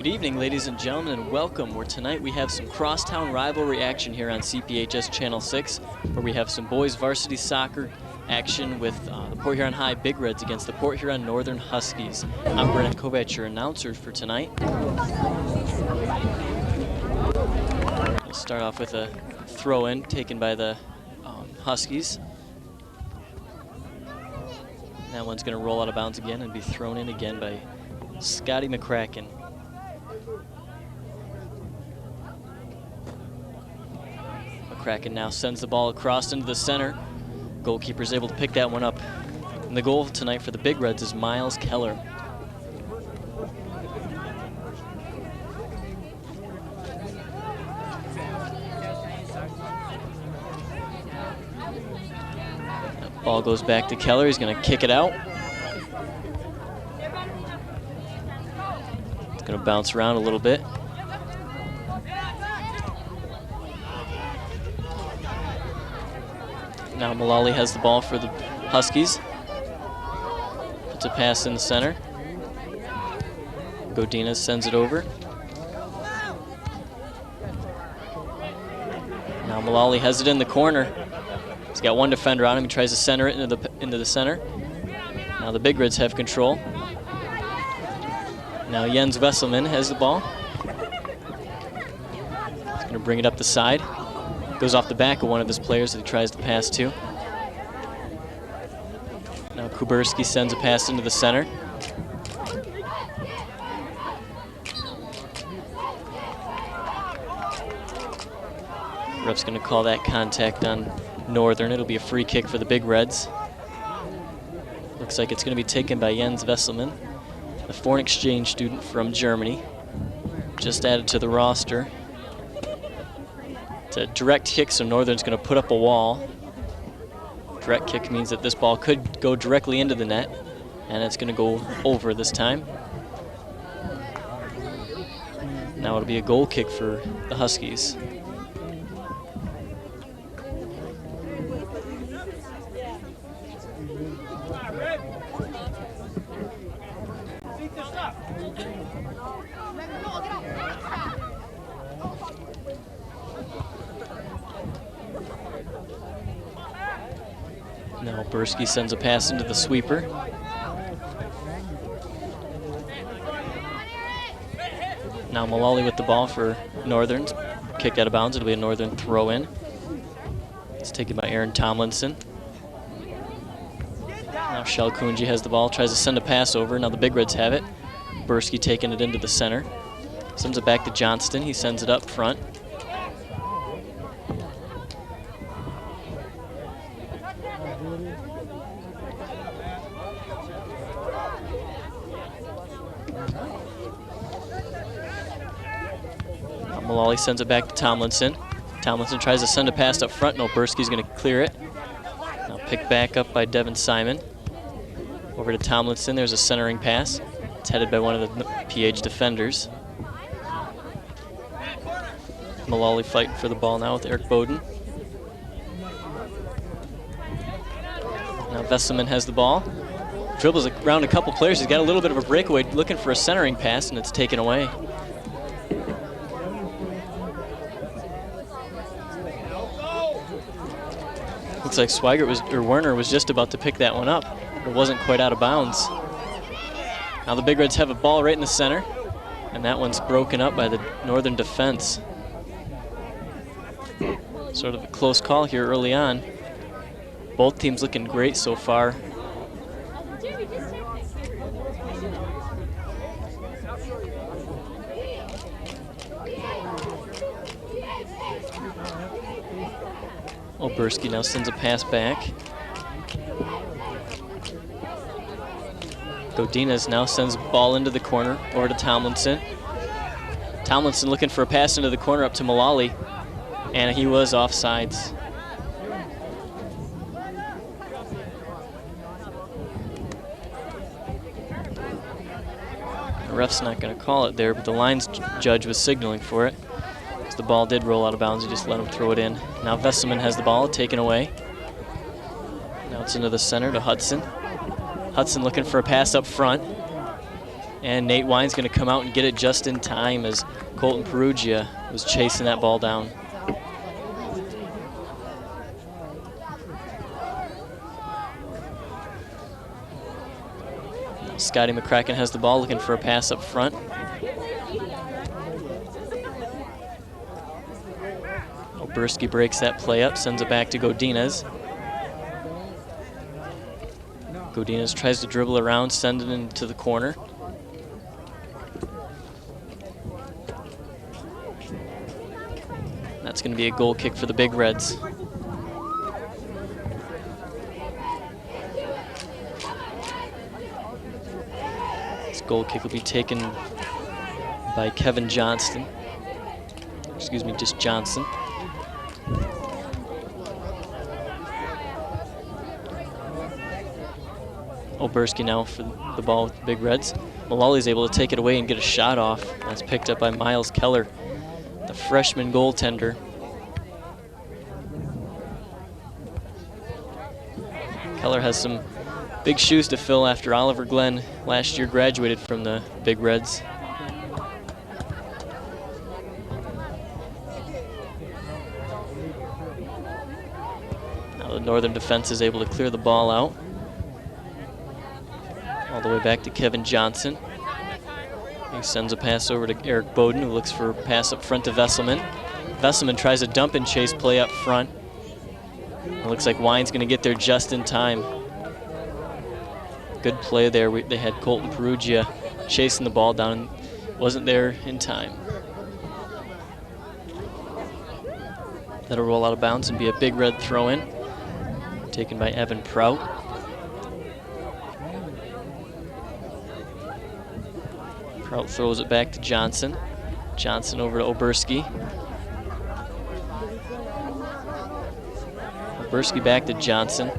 Good evening, ladies and gentlemen, and welcome, where tonight we have some crosstown rivalry action here on CPHS Channel 6, where we have some boys varsity soccer action with the Port Huron High Big Reds against the Port Huron Northern Huskies. I'm Brennan Kovac, your announcer for tonight. We'll start off with a throw-in taken by the Huskies. That one's going to roll out of bounds again and be thrown in again by Scotty McCracken. McCracken now sends the ball across into the center. Goalkeeper's able to pick that one up. And the goal tonight for the Big Reds is Miles Keller. Ball goes back to Keller. He's going to kick it out. It's going to bounce around a little bit. Now Mullally has the ball for the Huskies. Puts a pass in the center. Godinez sends it over. Now Mullally has it in the corner. He's got one defender on him. He tries to center it into the center. Now the Big Reds have control. Now Jens Wesselman has the ball. He's going to bring it up the side. Goes off the back of one of his players that he tries to pass to. Now Kuberski sends a pass into the center. Ref's going to call that contact on Northern. It'll be a free kick for the Big Reds. Looks like it's going to be taken by Jens Wesselman, a foreign exchange student from Germany, just added to the roster. It's a direct kick, so Northern's going to put up a wall. Direct kick means that this ball could go directly into the net, and it's going to go over this time. Now it'll be a goal kick for the Huskies. Now Bursky sends a pass into the sweeper. Now Mullally with the ball for Northern. Kicked out of bounds. It'll be a Northern throw-in. It's taken by Aaron Tomlinson. Now Shell Kunji has the ball. Tries to send a pass over. Now the Big Reds have it. Bursky taking it into the center. Sends it back to Johnston. He sends it up front. Mullally sends it back to Tomlinson. Tomlinson tries to send a pass up front. No, Bursky's going to clear it. Now picked back up by Devin Simon. Over to Tomlinson. There's a centering pass. It's headed by one of the PH defenders. Mullally fighting for the ball now with Eric Bowden. Now Vesselman has the ball. Dribbles around a couple players. He's got a little bit of a breakaway, looking for a centering pass, and it's taken away. Looks like Werner was just about to pick that one up, but it wasn't quite out of bounds. Now the Big Reds have a ball right in the center, and that one's broken up by the Northern defense. Sort of a close call here early on. Both teams looking great so far. Oberski now sends a pass back. Godinez now sends the ball into the corner over to Tomlinson. Tomlinson looking for a pass into the corner up to Mullally, and he was offsides. The ref's not going to call it there, but the lines judge was signaling for it. The ball did roll out of bounds. He just let him throw it in. Now Vesselman has the ball, taken away. Now it's into the center to Hudson. Hudson looking for a pass up front. And Nate Wine's going to come out and get it just in time as Colton Perugia was chasing that ball down. Scotty McCracken has the ball, looking for a pass up front. Oberski breaks that play up, sends it back to Godinez. Godinez tries to dribble around, send it into the corner. That's going to be a goal kick for the Big Reds. This goal kick will be taken by Kevin Johnston. Excuse me, just Johnson. Oberski now for the ball with the Big Reds. Mullally able to take it away and get a shot off. That's picked up by Miles Keller, the freshman goaltender. Keller has some big shoes to fill after Oliver Glenn last year graduated from the Big Reds. Now the Northern defense is able to clear the ball out. All the way back to Kevin Johnson. He sends a pass over to Eric Bowden, who looks for a pass up front to Vesselman. Vesselman tries a dump and chase play up front. It looks like Wine's going to get there just in time. Good play there. They had Colton Perugia chasing the ball down and wasn't there in time. That'll roll out of bounds and be a Big Red throw-in, taken by Evan Prout. Prout throws it back to Johnson. Johnson over to Oberski. Oberski back to Johnson.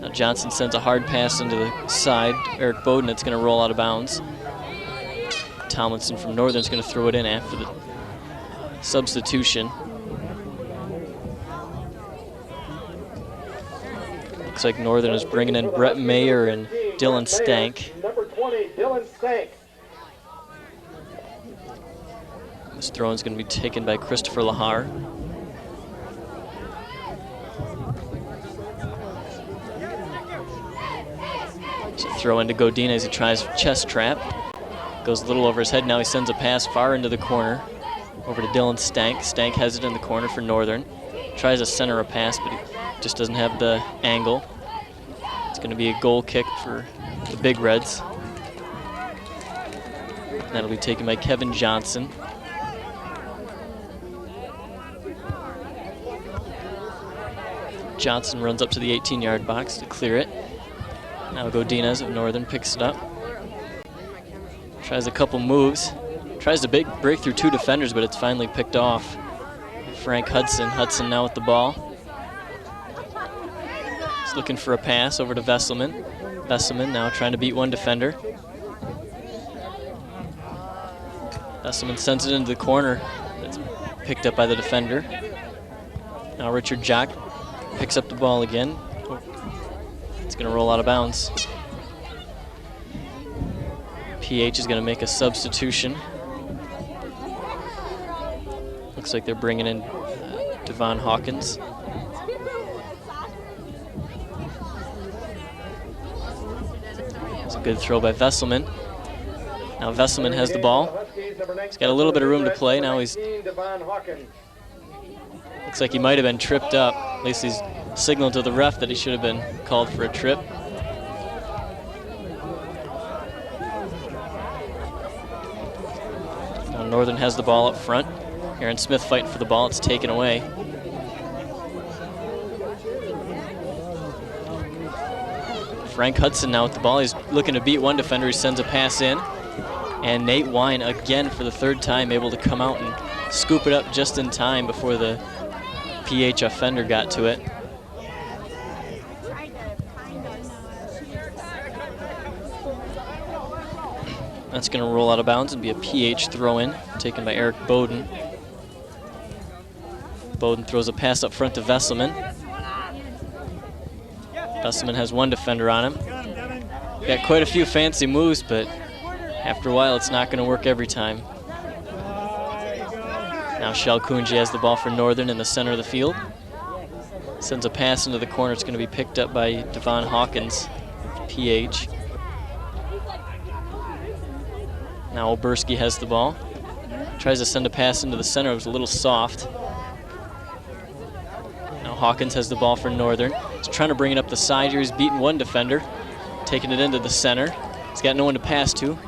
Now Johnson sends a hard pass into the side. Eric Bowden, it's going to roll out of bounds. Tomlinson from Northern's going to throw it in after the substitution. Looks like Northern is bringing in Brett Mayer and Dylan Stank. Number 20, Dylan Stank. This throw-in is going to be taken by Christopher Lahar. So throw into Godinez as he tries chest trap. Goes a little over his head. Now he sends a pass far into the corner over to Dylan Stank. Stank has it in the corner for Northern. Tries to center a pass, but he just doesn't have the angle. It's going to be a goal kick for the Big Reds. That'll be taken by Kevin Johnson. Johnson runs up to the 18-yard box to clear it. Now Godinez of Northern picks it up. Tries a couple moves. Tries to break through two defenders, but it's finally picked off. Frank Hudson. Hudson now with the ball. He's looking for a pass over to Vesselman. Vesselman now trying to beat one defender. Vesselman sends it into the corner. It's picked up by the defender. Now Richard Jock picks up the ball again. It's going to roll out of bounds. PH is going to make a substitution. Looks like they're bringing in Devon Hawkins. It's a good throw by Vesselman. Now Vesselman has the ball. He's got a little bit of room to play. Now he's... Looks like he might have been tripped up. At least he's signaled to the ref that he should have been called for a trip. Now Northern has the ball up front. Aaron Smith fighting for the ball. It's taken away. Frank Hudson now with the ball. He's looking to beat one defender. He sends a pass in. And Nate Wine, again for the third time, able to come out and scoop it up just in time before the PH offender got to it. That's going to roll out of bounds and be a PH throw-in, taken by Eric Bowden. Bowden throws a pass up front to Vesselman. Vesselman has one defender on him. Got quite a few fancy moves, but After a while, it's not going to work every time. Now Shalkunji has the ball for Northern in the center of the field. Sends a pass into the corner. It's going to be picked up by Devon Hawkins, PH. Now Oberski has the ball. Tries to send a pass into the center. It was a little soft. Now Hawkins has the ball for Northern. He's trying to bring it up the side here. He's beaten one defender, taking it into the center. He's got no one to pass to.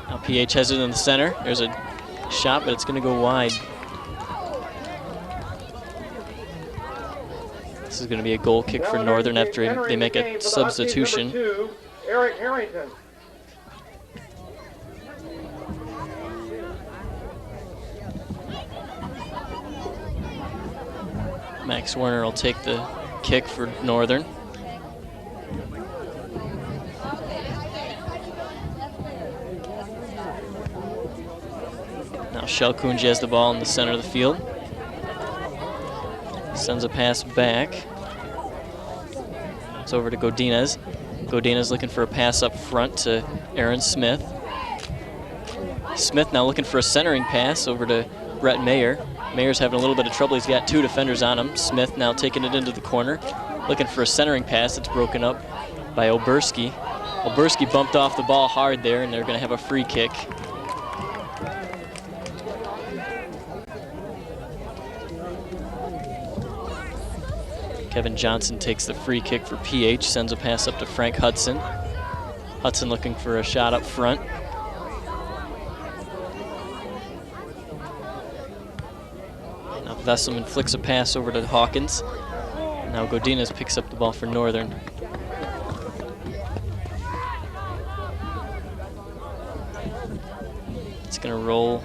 Now PH has it in the center. There's a shot, but it's going to go wide. This is going to be a goal kick for Northern after they make a substitution. Eric Harrington. Max Werner will take the kick for Northern. Now Shalkunji has the ball in the center of the field. Sends a pass back. It's over to Godinez. Godinez looking for a pass up front to Aaron Smith. Smith now looking for a centering pass over to Brett Mayer. Mayer's having a little bit of trouble. He's got two defenders on him. Smith now taking it into the corner, looking for a centering pass. It's broken up by Oberski. Oberski bumped off the ball hard there, and they're going to have a free kick. Kevin Johnson takes the free kick for PH, sends a pass up to Frank Hudson. Hudson looking for a shot up front. Now Vesselman flicks a pass over to Hawkins. Now Godinez picks up the ball for Northern. It's going to roll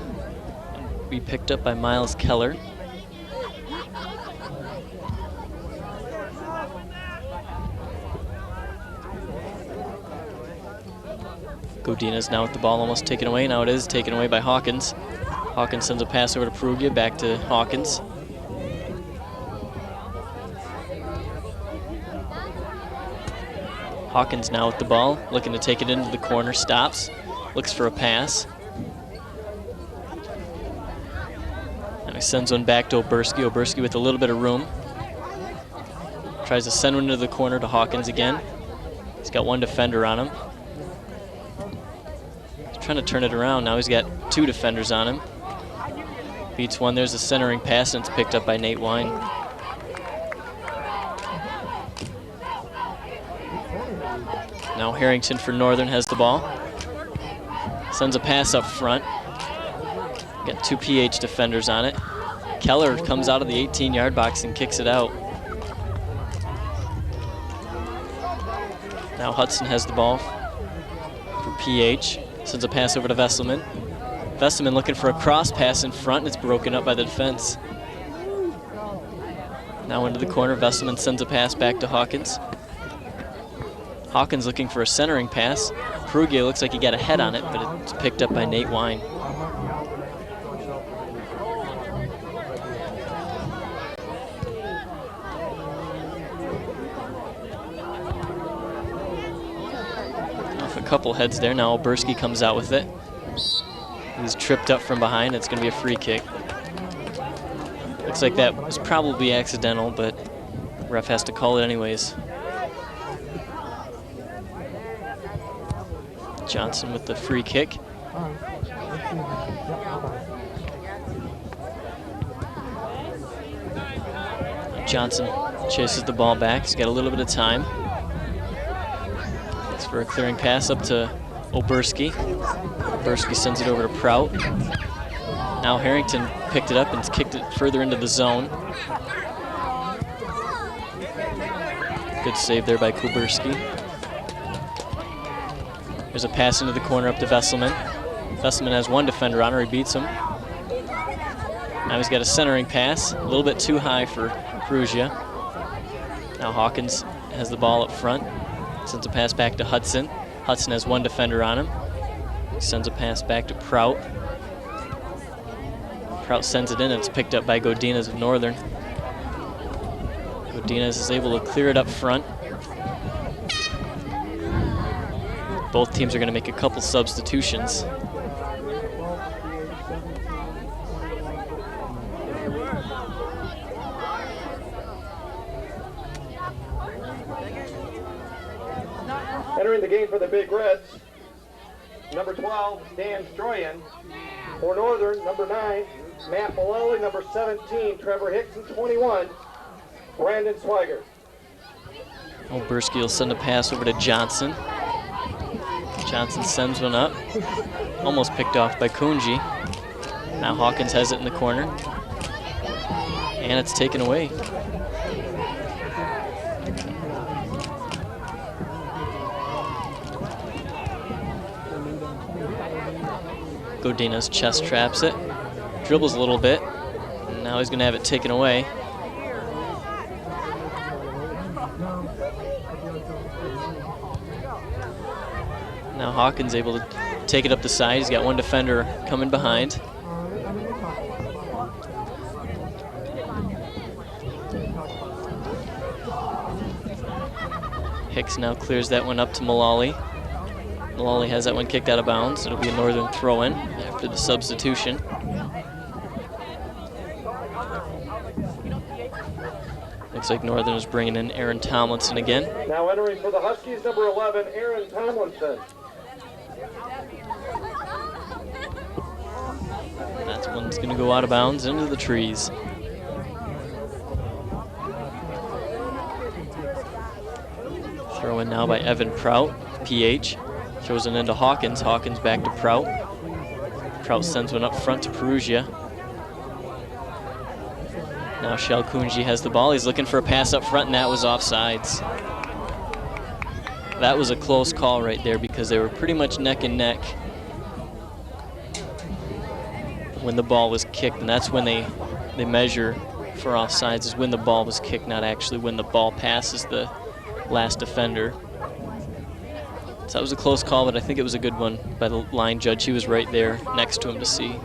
and be picked up by Miles Keller. Godinez now with the ball almost taken away. Now it is taken away by Hawkins. Hawkins sends a pass over to Perugia, back to Hawkins. Hawkins now with the ball, looking to take it into the corner, stops, looks for a pass. Now he sends one back to Oberski. Oberski with a little bit of room. Tries to send one into the corner to Hawkins again. He's got one defender on him. Trying to turn it around. Now he's got two defenders on him. Beats one. There's a centering pass, and it's picked up by Nate Wine. Now Harrington for Northern has the ball. Sends a pass up front. Got two PH defenders on it. Keller comes out of the 18-yard box and kicks it out. Now Hudson has the ball for PH. Sends a pass over to Vesselman. Vesselman looking for a cross pass in front, and it's broken up by the defense. Now into the corner, Vesselman sends a pass back to Hawkins. Hawkins looking for a centering pass. Perugia looks like he got a head on it, but it's picked up by Nate Wine. Off a couple heads there. Now Oberski comes out with it. He's tripped up from behind. It's going to be a free kick. Looks like that was probably accidental, but ref has to call it anyways. Johnson with the free kick. Johnson chases the ball back. He's got a little bit of time. Looks for a clearing pass up to Oberski. Oberski sends it over to Prout. Now Harrington picked it up and kicked it further into the zone. Good save there by Kuberski. There's a pass into the corner up to Vesselman. Vesselman has one defender on her. He beats him. Now he's got a centering pass, a little bit too high for Perugia. Now Hawkins has the ball up front. Sends a pass back to Hudson. Hudson has one defender on him. He sends a pass back to Prout. Prout sends it in, and it's picked up by Godinez of Northern. Godinez is able to clear it up front. Both teams are going to make a couple substitutions. Entering the game for the Big Reds, number 12, Dan Stroyan. For Northern, number 9, Matt Maloney. Number 17, Trevor Hickson. 21, Brandon Swigert. Oberski will send a pass over to Johnson. Johnson sends one up. Almost picked off by Kunji. Now Hawkins has it in the corner. And it's taken away. Godinez chest traps it. Dribbles a little bit. And now he's going to have it taken away. Now Hawkins able to take it up the side. He's got one defender coming behind. Hicks now clears that one up to Mullally. Mullally has that one kicked out of bounds. It'll be a Northern throw-in after the substitution. Looks like Northern is bringing in Aaron Tomlinson again. Now entering for the Huskies, number 11, Aaron Tomlinson. That one's going to go out of bounds into the trees. Throw in now by Evan Prout. PH throws it into Hawkins. Hawkins back to Prout. Prout sends one up front to Perugia. Now Shell Kunji has the ball. He's looking for a pass up front, and that was offsides. That was a close call right there because they were pretty much neck and neck when the ball was kicked, and that's when they measure for offsides, is when the ball was kicked, not actually when the ball passes the last defender. So that was a close call, but I think it was a good one by the line judge. He was right there next to him to see.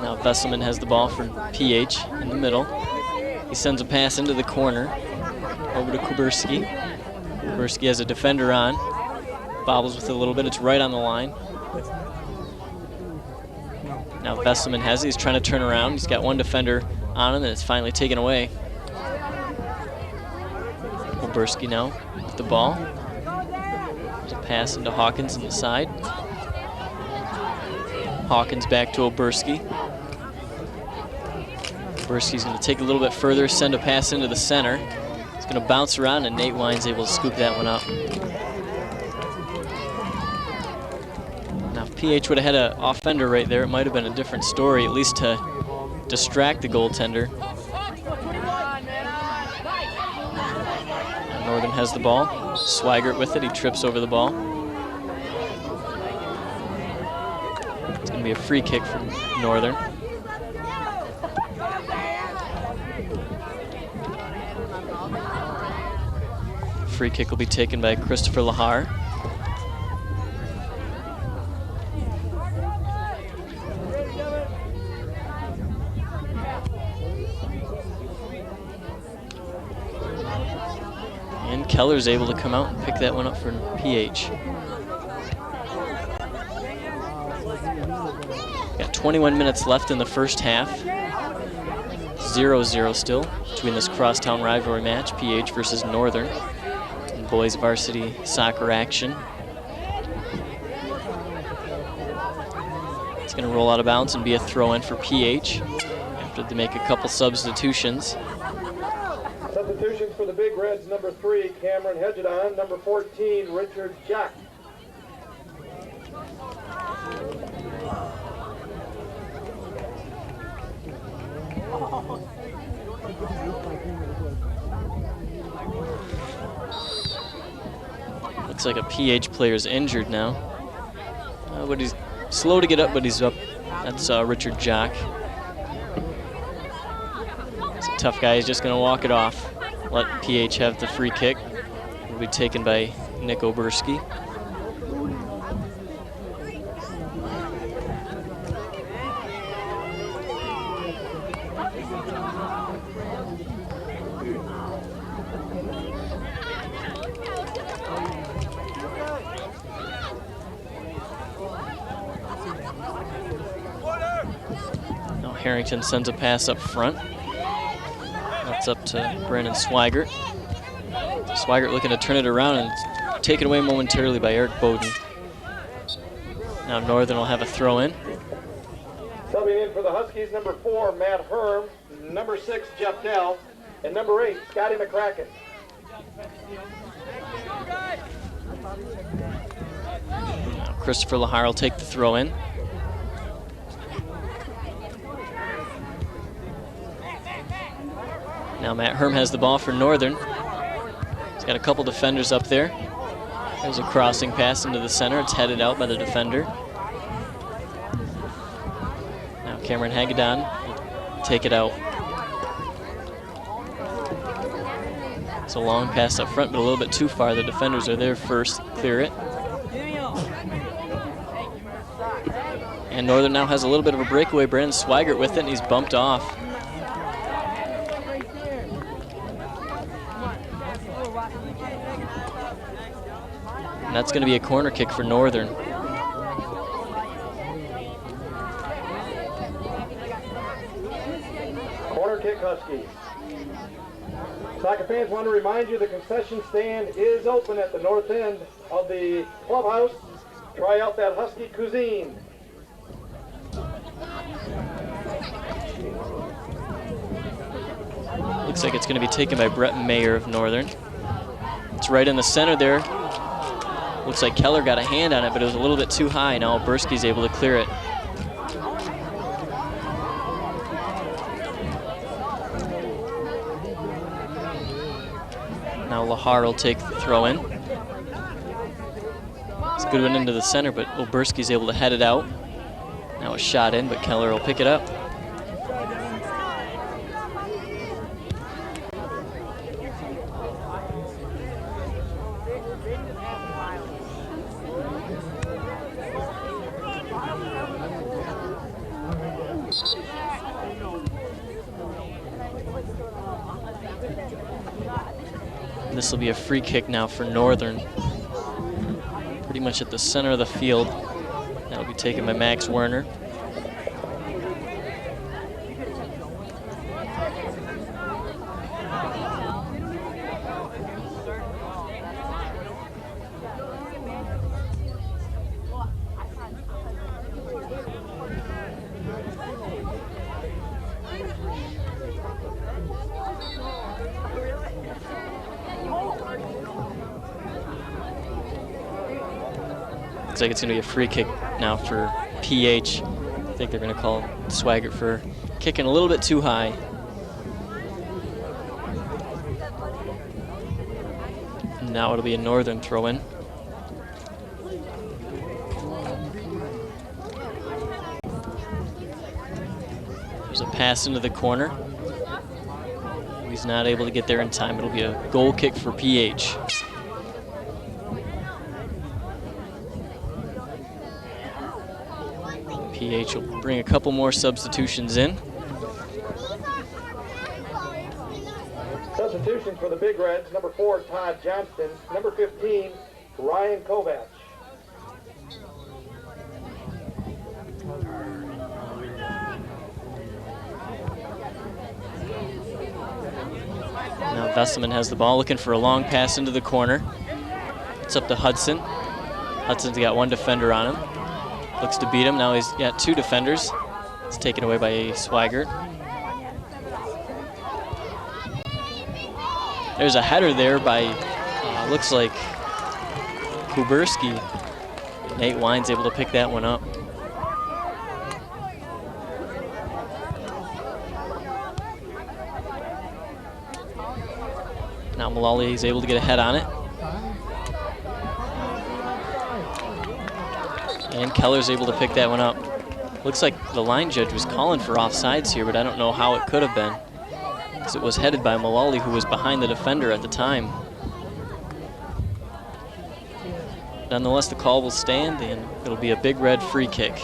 Now Vesselman has the ball for PH in the middle. He sends a pass into the corner over to Kuberski. Kuberski has a defender on. Bobbles with it a little bit. It's right on the line. Now Vesselman has it. He's trying to turn around. He's got one defender on him, and it's finally taken away. Kuberski now with the ball. There's a pass into Hawkins on the side. Hawkins back to Oberski. Oberski's going to take a little bit further, send a pass into the center. It's going to bounce around, and Nate Wine's able to scoop that one up. Now, if PH would have had an offender right there, it might have been a different story, at least to distract the goaltender. And Northern has the ball. Swigert with it. He trips over the ball. It's going to be a free kick from Northern. Free kick will be taken by Christopher Lahar. And Keller's able to come out and pick that one up for PH. Got 21 minutes left in the first half. 0-0 still between this crosstown rivalry match, PH versus Northern. Boys varsity soccer action. It's going to roll out of bounds and be a throw-in for PH after they make a couple substitutions. Substitutions for the Big Reds, number 3, Cameron Hedgedon. Number 14, Richard Jack. Looks like a PH player's injured now. But he's slow to get up, but he's up. That's Richard Jock. He's a tough guy. He's just going to walk it off. Let PH have the free kick. It'll be taken by Nick Oberski. Now Harrington sends a pass up front. That's up to Brandon Swigert. Swigert looking to turn it around, and it's taken away momentarily by Eric Bowden. Now Northern will have a throw in. Subbing in for the Huskies, number 4, Matt Herm, number 6, Jeff Dell, and number 8, Scotty McCracken. Now Christopher Lahar will take the throw in. Now Matt Herm has the ball for Northern. He's got a couple defenders up there. There's a crossing pass into the center. It's headed out by the defender. Now Cameron Hagedon will take it out. It's a long pass up front, but a little bit too far. The defenders are there first, clear it. And Northern now has a little bit of a breakaway. Brandon Swigert with it, and he's bumped off. And that's going to be a corner kick for Northern. Corner kick Huskies. Soccer fans want to remind you the concession stand is open at the north end of the clubhouse. Try out that Husky cuisine. Looks like it's going to be taken by Brett Mayer of Northern. It's right in the center there. Looks like Keller got a hand on it, but it was a little bit too high. Now Oberski's able to clear it. Now Lahar will take the throw in. It's a good one into the center, but Oberski's able to head it out. Now a shot in, but Keller will pick it up. This will be a free kick now for Northern. Pretty much at the center of the field. That'll be taken by Max Werner. Looks like it's going to be a free kick now for PH. I think they're going to call Swigert for kicking a little bit too high. Now it'll be a Northern throw-in. There's a pass into the corner. He's not able to get there in time. It'll be a goal kick for PH. PH will bring a couple more substitutions in. Substitutions for the Big Reds. Number 4, Todd Johnston. Number 15, Ryan Kovac. Now Vesselman has the ball, looking for a long pass into the corner. It's up to Hudson. Hudson's got one defender on him. Looks to beat him. Now he's got two defenders. It's taken away by Swigert. There's a header there by, looks like, Kuberski. Nate Wine's able to pick that one up. Now Mullally is able to get a head on it. And Keller's able to pick that one up. Looks like the line judge was calling for offsides here, but I don't know how it could have been, because it was headed by Mullally, who was behind the defender at the time. Nonetheless, the call will stand, and it'll be a Big Red free kick.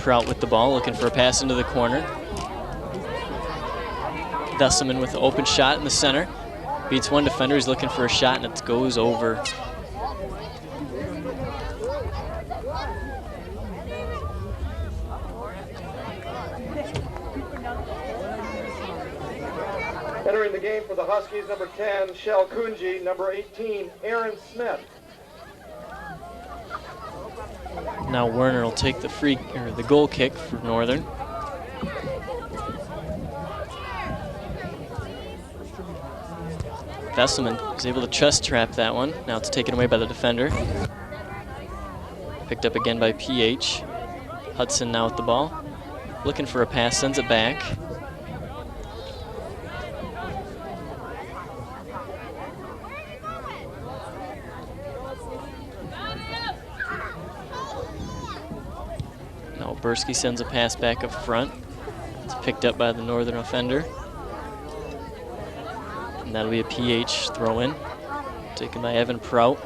Prout with the ball, looking for a pass into the corner. Vesselman with the open shot in the center. Beats one defender, he's looking for a shot, and it goes over. Entering the game for the Huskies, number 10, Shell Kunji, number 18, Aaron Smith. Now Werner will take the goal kick for Northern. Vesselman is able to chest trap that one. Now it's taken away by the defender. Picked up again by PH. Hudson now with the ball. Looking for a pass, sends it back. Now Bursky sends a pass back up front. It's picked up by the Northern offender. And that'll be a PH throw-in, taken by Evan Prout.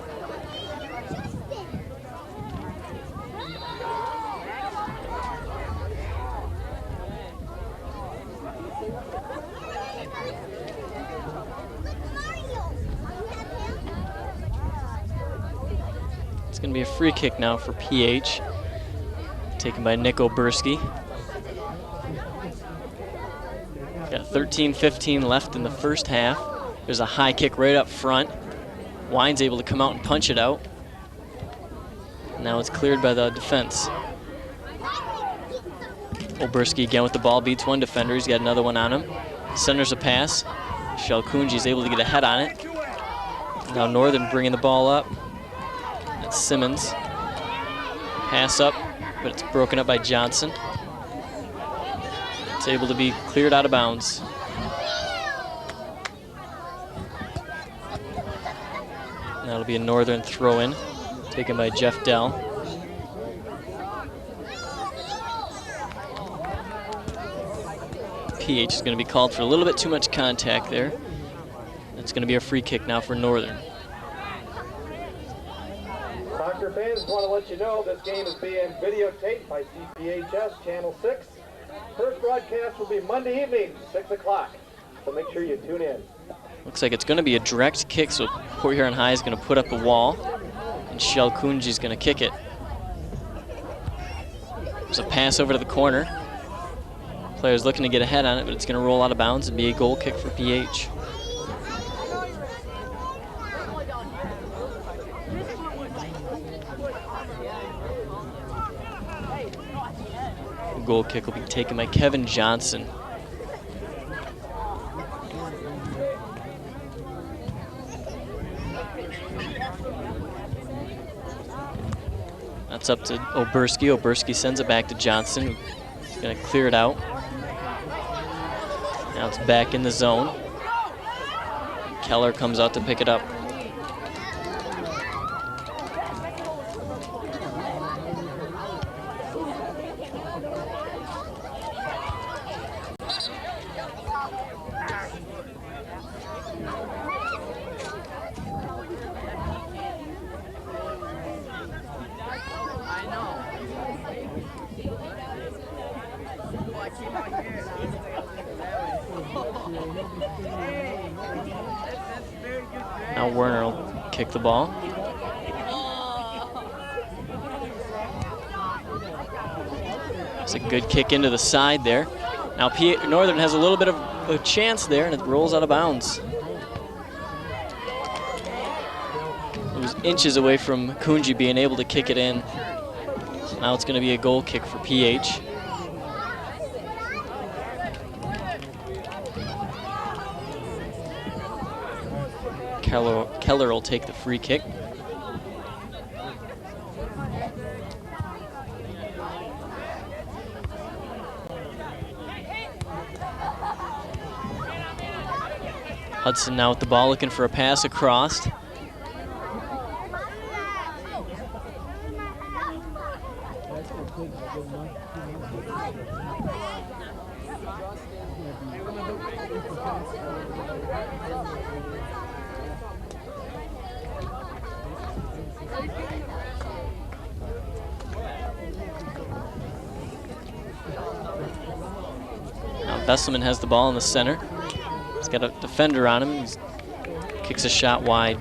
It's going to be a free kick now for PH, taken by Nick Oberski. Got 13-15 left in the first half. There's a high kick right up front. Wine's able to come out and punch it out. Now it's cleared by the defense. Oberski again with the ball, beats one defender. He's got another one on him. Centers a pass. Shalkunji is able to get a head on it. Now Northern bringing the ball up. That's Simmons. Pass up, but it's broken up by Johnson. It's able to be cleared out of bounds. That'll be a Northern throw-in, taken by Jeff Dell. PH is going to be called for a little bit too much contact there. It's going to be a free kick now for Northern. Soccer fans, want to let you know this game is being videotaped by CPHS Channel 6. First broadcast will be Monday evening, 6 o'clock. So make sure you tune in. Looks like it's going to be a direct kick, so Port Huron High is going to put up a wall, and Shell Kunji is going to kick it. There's a pass over to the corner. Player's looking to get a head on it, but it's going to roll out of bounds and be a goal kick for PH. The goal kick will be taken by Kevin Johnson. That's up to Oberski. Oberski sends it back to Johnson. He's going to clear it out. Now it's back in the zone. Keller comes out to pick it up. Now Werner will kick the ball. It's a good kick into the side there. Now Northern has a little bit of a chance there, and it rolls out of bounds. It was inches away from Kunji being able to kick it in. So now it's going to be a goal kick for PH. Keller will take the free kick. Hudson now with the ball, looking for a pass across. Besselman has the ball in the center. He's got a defender on him. He kicks a shot wide.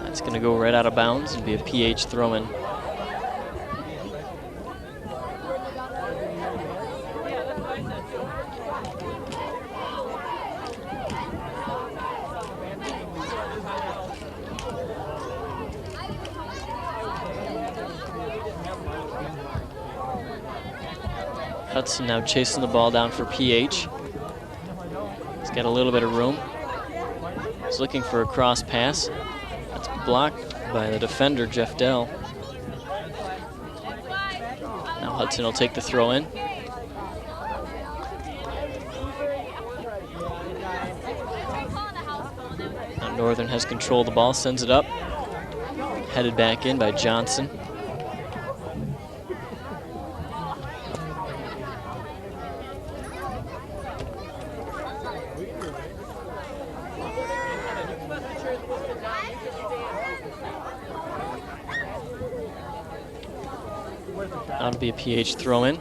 That's going to go right out of bounds and be a PH throw-in. Hudson now chasing the ball down for PH. He's got a little bit of room. He's looking for a cross pass. That's blocked by the defender, Jeff Dell. Now Hudson will take the throw in. Now Northern has control of the ball, sends it up. Headed back in by Johnson. That'll be a PH throw-in.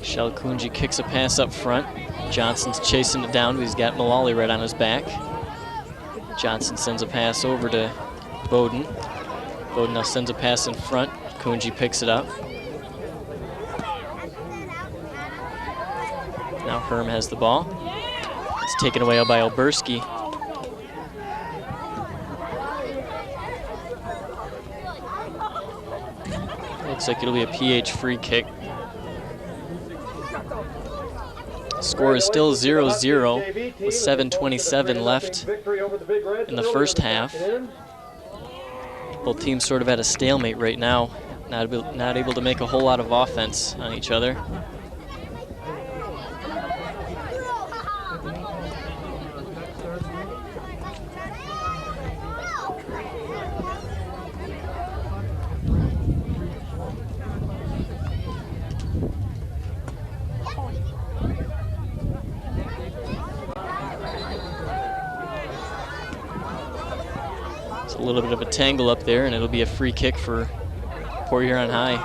Shalkunji kicks a pass up front. Johnson's chasing it down, but he's got Mullally right on his back. Johnson sends a pass over to Bowden. Bowden now sends a pass in front. Kunji picks it up. Now Herm has the ball. It's taken away by Oberski. Looks like it'll be a PH free kick. Score is still 0-0 with 7:27 left in the first half. Both teams sort of at a stalemate right now, not able to make a whole lot of offense on each other. A little bit of a tangle up there, and it'll be a free kick for Port Huron High.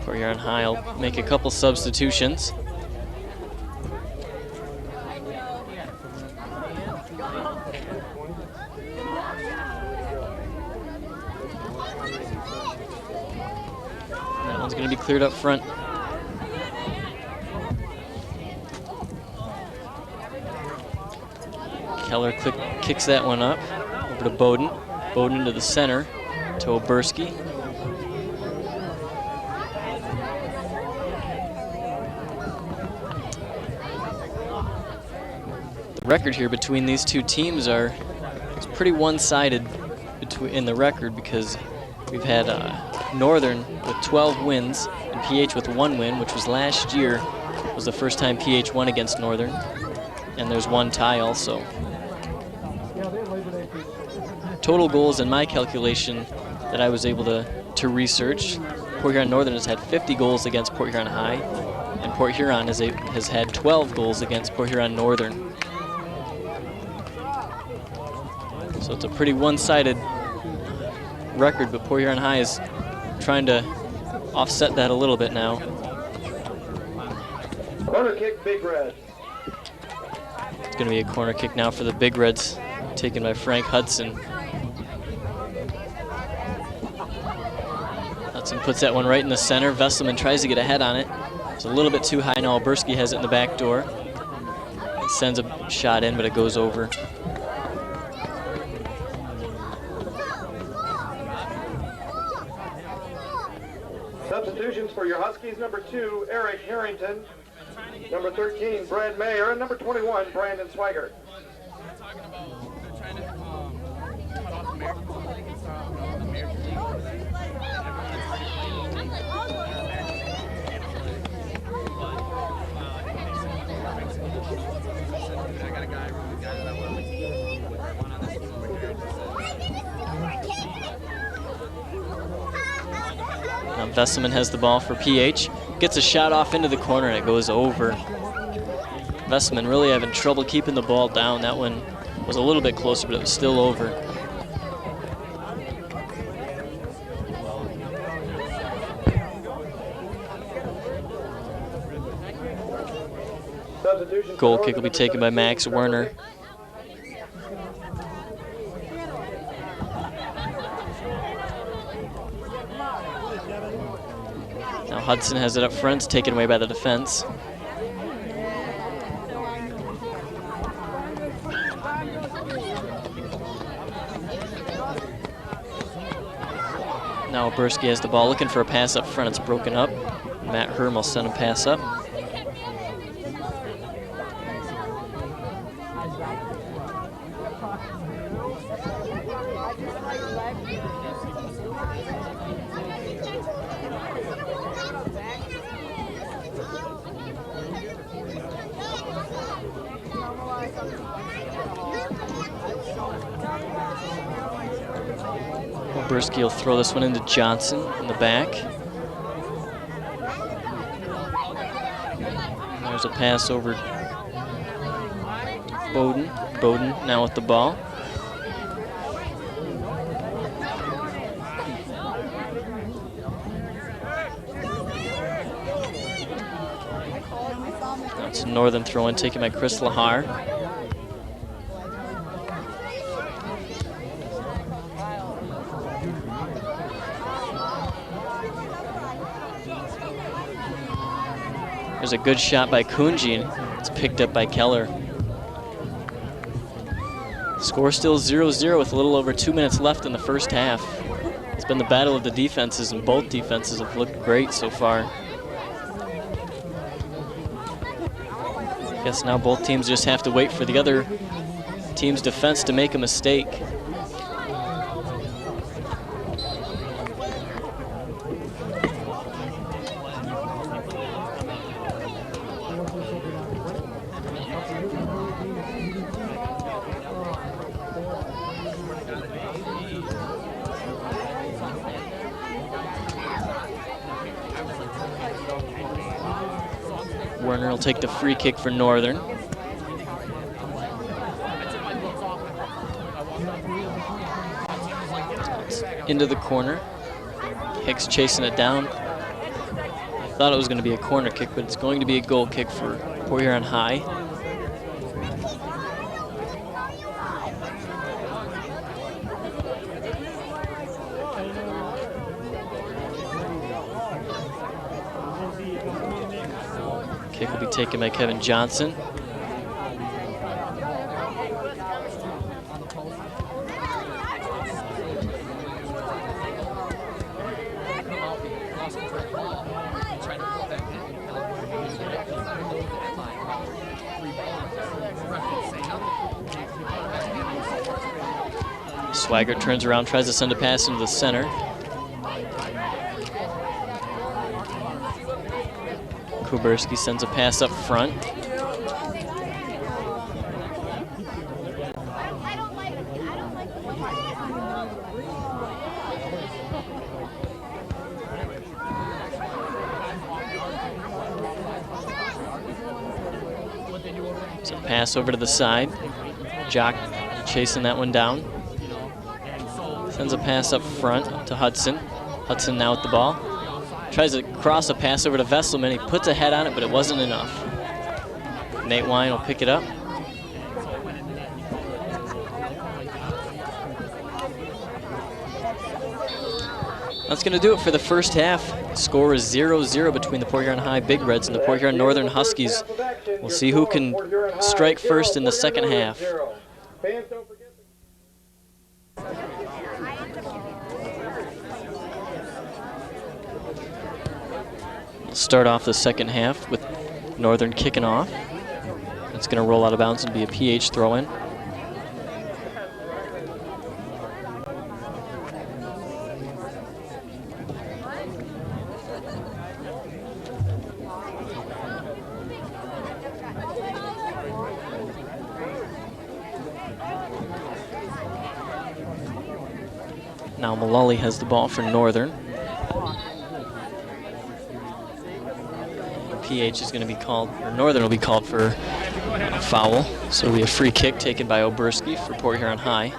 Port Huron High will make a couple substitutions. Going to be cleared up front. Keller kicks that one up over to Bowden. Bowden into the center to Oberski. The record here between these two teams it's pretty one-sided in the record, because we've had Northern with 12 wins and PH with 1 win, which was last year. Was the first time PH won against Northern, and there's 1 tie also. Total goals in my calculation that I was able to research, Port Huron Northern has had 50 goals against Port Huron High, and Port Huron has had 12 goals against Port Huron Northern. So it's a pretty one-sided record, but Port Huron High is trying to offset that a little bit now. Corner kick, Big Red. It's going to be a corner kick now for the Big Reds, taken by Frank Hudson. Hudson puts that one right in the center. Vesselman tries to get a head on it. It's a little bit too high now. Oberski has it in the back door. He sends a shot in, but it goes over. Substitutions for your Huskies: number 2, Eric Harrington; number 13, Brad Mayer; and number 21, Brandon Swigert. Now Vesselman has the ball for PH. Gets a shot off into the corner and it goes over. Vesselman really having trouble keeping the ball down. That one was a little bit closer, but it was still over. Goal kick will be taken by Max Werner. Now Hudson has it up front, it's taken away by the defense. Now Oberski has the ball, looking for a pass up front, it's broken up. Matt Herm will send a pass up. Oberski will throw this one into Johnson in the back. There's a pass over Bowden. Bowden now with the ball. That's a Northern throw-in taken by Chris Lahar. There's a good shot by Kunji, and it's picked up by Keller. Score still 0-0 with a little over 2 minutes left in the first half. It's been the battle of the defenses, and both defenses have looked great so far. I guess now both teams just have to wait for the other team's defense to make a mistake. Werner will take the free kick for Northern. It's into the corner. Hicks chasing it down. I thought it was going to be a corner kick, but it's going to be a goal kick for Port Huron High. Kick will be taken by Kevin Johnson. Swigert turns around, tries to send a pass into the center. Kuberski sends a pass up front. So pass over to the side. Jock chasing that one down. Sends a pass up front to Hudson. Hudson now with the ball. Tries to cross a pass over to Vesselman. He puts a head on it, but it wasn't enough. Nate Wine will pick it up. That's going to do it for the first half. Score is 0-0 between the Port Huron High Big Reds and the Port Huron Northern Huskies. We'll see who can strike first in the second half. We'll start off the second half with Northern kicking off. It's going to roll out of bounds and be a PH throw-in. Now Mullally has the ball for Northern. PH is going to be called, or Northern will be called for a foul. So it'll be a free kick taken by Oberski for Port Huron High.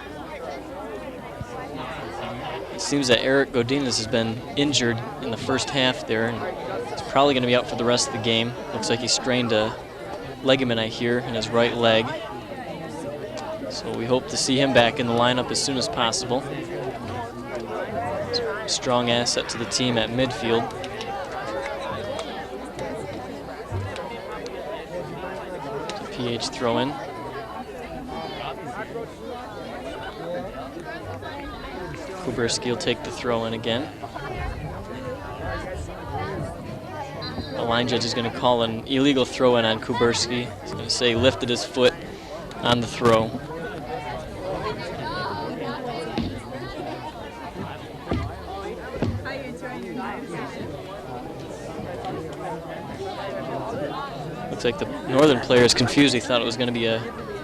It seems that Eric Godinez has been injured in the first half there, and he's probably going to be out for the rest of the game. Looks like he strained a ligament, I hear, in his right leg. So we hope to see him back in the lineup as soon as possible. Strong asset to the team at midfield. It's a PH throw-in. Kuberski will take the throw-in again. The line judge is going to call an illegal throw-in on Kuberski. He's going to say he lifted his foot on the throw. Looks like the Northern player is confused. He thought it was going to be a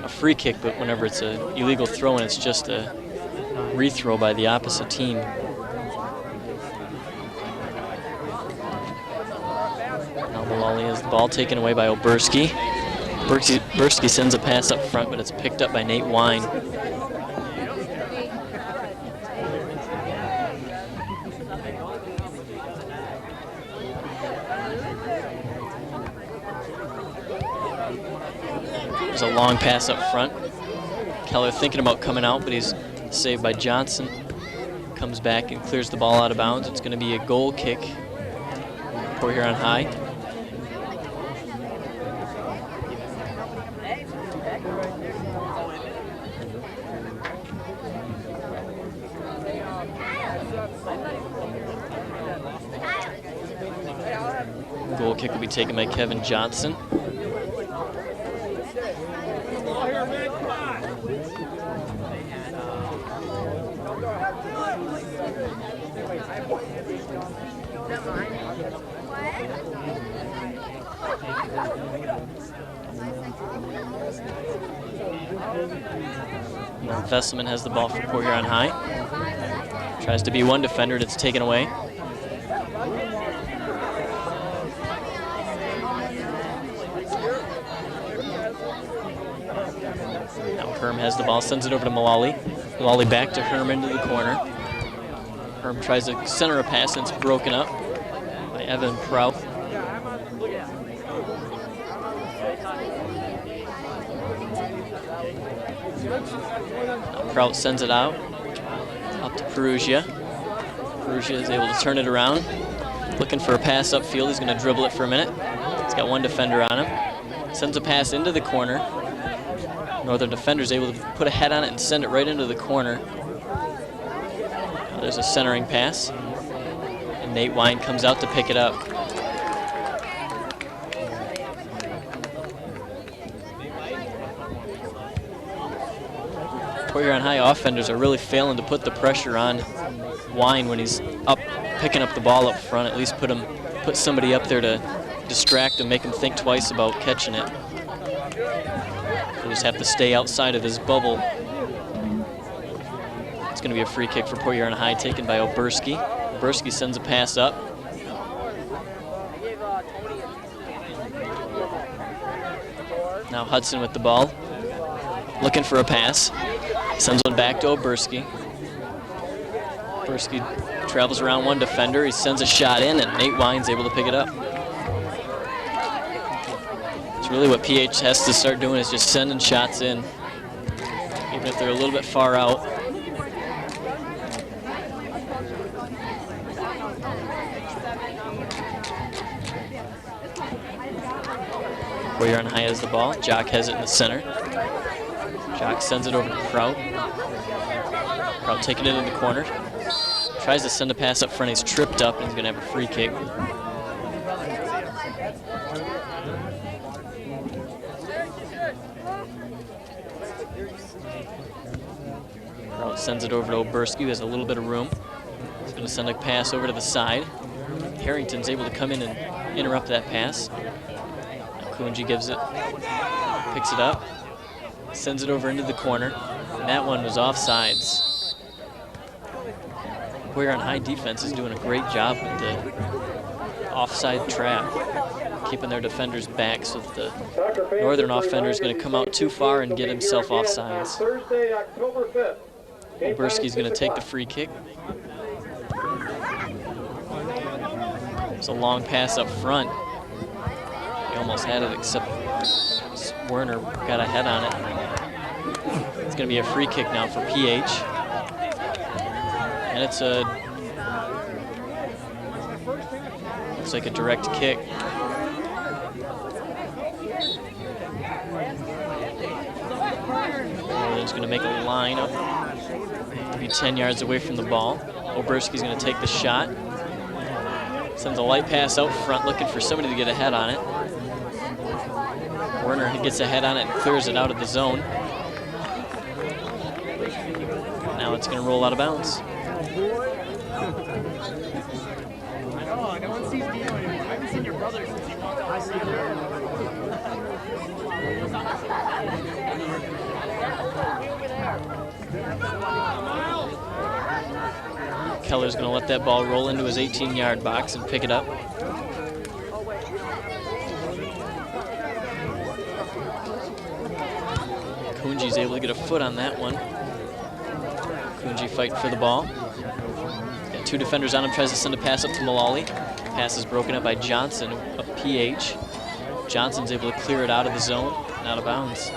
free kick, but whenever it's an illegal throw-in, it's just a rethrow by the opposite team. Now Mullally has the ball taken away by Oberski. Oberski sends a pass up front, but it's picked up by Nate Wine. There's a long pass up front. Keller thinking about coming out, but he's saved by Johnson. Comes back and clears the ball out of bounds. It's going to be a goal kick for Huron High. Goal kick will be taken by Kevin Johnson. Now Vesselman has the ball for Port Huron High. Tries to be one defender, it's taken away. Now Herm has the ball, sends it over to Mullally. Mullally back to Herm into the corner. Herm tries to center a pass and it's broken up by Evan Prout. Now Prout sends it out, up to Perugia. Perugia is able to turn it around. Looking for a pass upfield, he's going to dribble it for a minute. He's got one defender on him. Sends a pass into the corner. Northern defender is able to put a head on it and send it right into the corner. Now there's a centering pass. And Nate Wine comes out to pick it up. Port Huron High offenders are really failing to put the pressure on Wine when he's up, picking up the ball up front. At least put somebody up there to distract him, make him think twice about catching it. They just have to stay outside of his bubble. It's going to be a free kick for Port Huron High, taken by Oberski. Oberski sends a pass up. Now Hudson with the ball, looking for a pass. Sends one back to Oberski. Oberski travels around one defender. He sends a shot in, and Nate Wine's able to pick it up. It's really what PH has to start doing, is just sending shots in, even if they're a little bit far out. Port Huron High has the ball. Jock has it in the center. Jock sends it over to Prout. Prout taking it in the corner. Tries to send a pass up front. He's tripped up and he's going to have a free kick. Rout sends it over to Oberski, who has a little bit of room. He's going to send a pass over to the side. Harrington's able to come in and interrupt that pass. Now Kunji gives it, picks it up, sends it over into the corner. And that one was offsides. Huron High defense is doing a great job with the offside trap, keeping their defenders back so that the Northern offender is going to come out too far and get himself offsides. Thursday, October 5th. Oberski's going to take the free kick. It's a long pass up front. He almost had it, except Werner got a head on it. It's going to be a free kick now for PH. And it's looks like a direct kick. Northern's going to make a line up to be 10 yards away from the ball. Oberski's going to take the shot. Sends a light pass out front, looking for somebody to get a head on it. Werner gets a head on it and clears it out of the zone. Now it's going to roll out of bounds. No one sees Dino anymore. I haven't seen your brother since he walked out. Keller's going to let that ball roll into his 18-yard box and pick it up. Kunji's able to get a foot on that one. Kunji fighting for the ball. Got two defenders on him, tries to send a pass up to Mullally. Pass is broken up by Johnson of PH. Johnson's able to clear it out of the zone and out of bounds.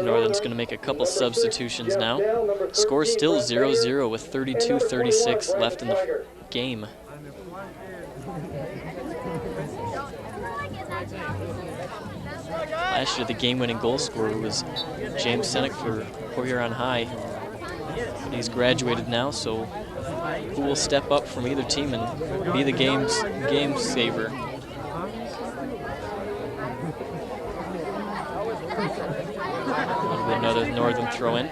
Northern's going to make a couple substitutions now. Score still 0-0 with 32-36 left in the game. Last year, the game-winning goal scorer was James Senek for Port Huron High. But he's graduated now, so who will step up from either team and be the game saver? Another Northern throw-in.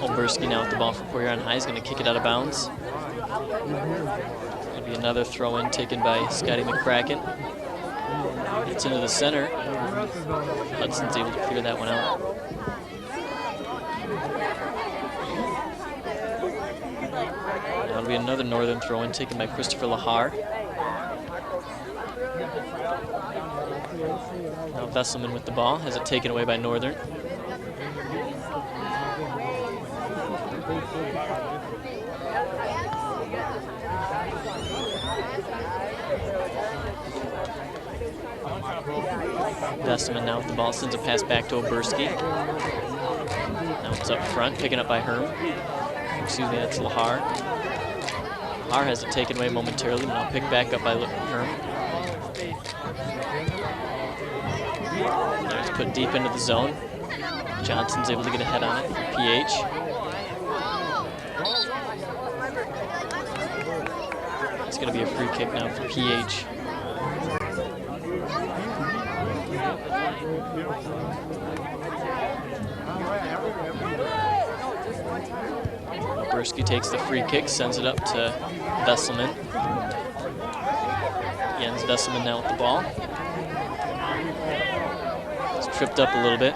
Oberski now with the ball for Port Huron High is going to kick it out of bounds. It'll be another throw-in taken by Scotty McCracken. It's into the center. Hudson's able to clear that one out. That'll be another Northern throw-in taken by Christopher Lahar. Now Vesselman with the ball, has it taken away by Northern. Vesselman now with the ball, sends a pass back to Oberski. Now it's up front, picking up by Herm. Excuse me, that's Lahar. Lahar has it taken away momentarily, but now picked back up by Herm. There's put deep into the zone. Johnson's able to get a head on it for PH. It's going to be a free kick now for PH. Oberski takes the free kick, sends it up to Vesselman. Jens Vesselman now with the ball. Tripped up a little bit.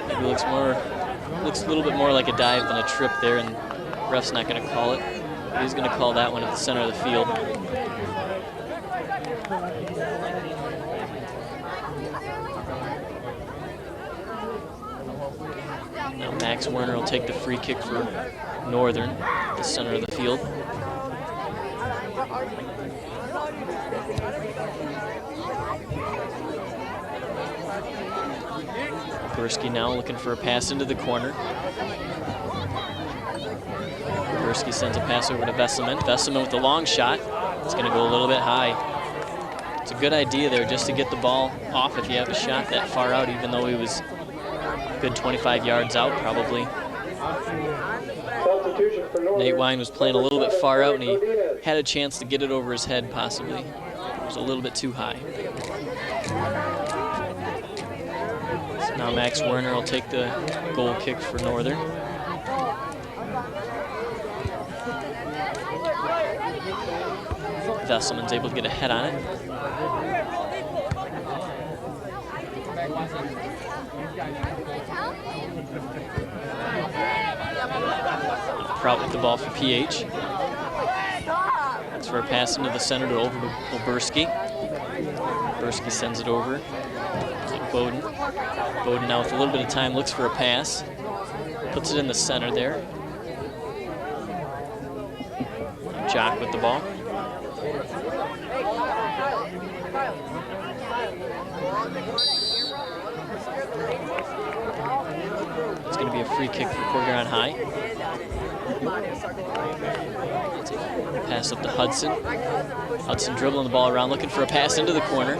Maybe looks a little bit more like a dive than a trip there, and the ref's not going to call it. He's going to call that one at the center of the field. Now Max Werner will take the free kick for Northern at the center of the field. Oberski now looking for a pass into the corner. Oberski sends a pass over to Vesselman. Vesselman with the long shot. It's going to go a little bit high. It's a good idea there just to get the ball off if you have a shot that far out, even though he was a good 25 yards out probably. Nate Wine was playing a little bit far out, and he had a chance to get it over his head possibly. It was a little bit too high. So now Max Werner will take the goal kick for Northern. Vesselman's able to get a head on it. Prout with the ball for PH. That's for a pass into the center to over to Oberski. Oberski sends it over to Bowden. Bowden now with a little bit of time looks for a pass. Puts it in the center there. Jock with the ball. It's going to be a free kick for Port Huron High. Pass up to Hudson. Hudson dribbling the ball around, looking for a pass into the corner.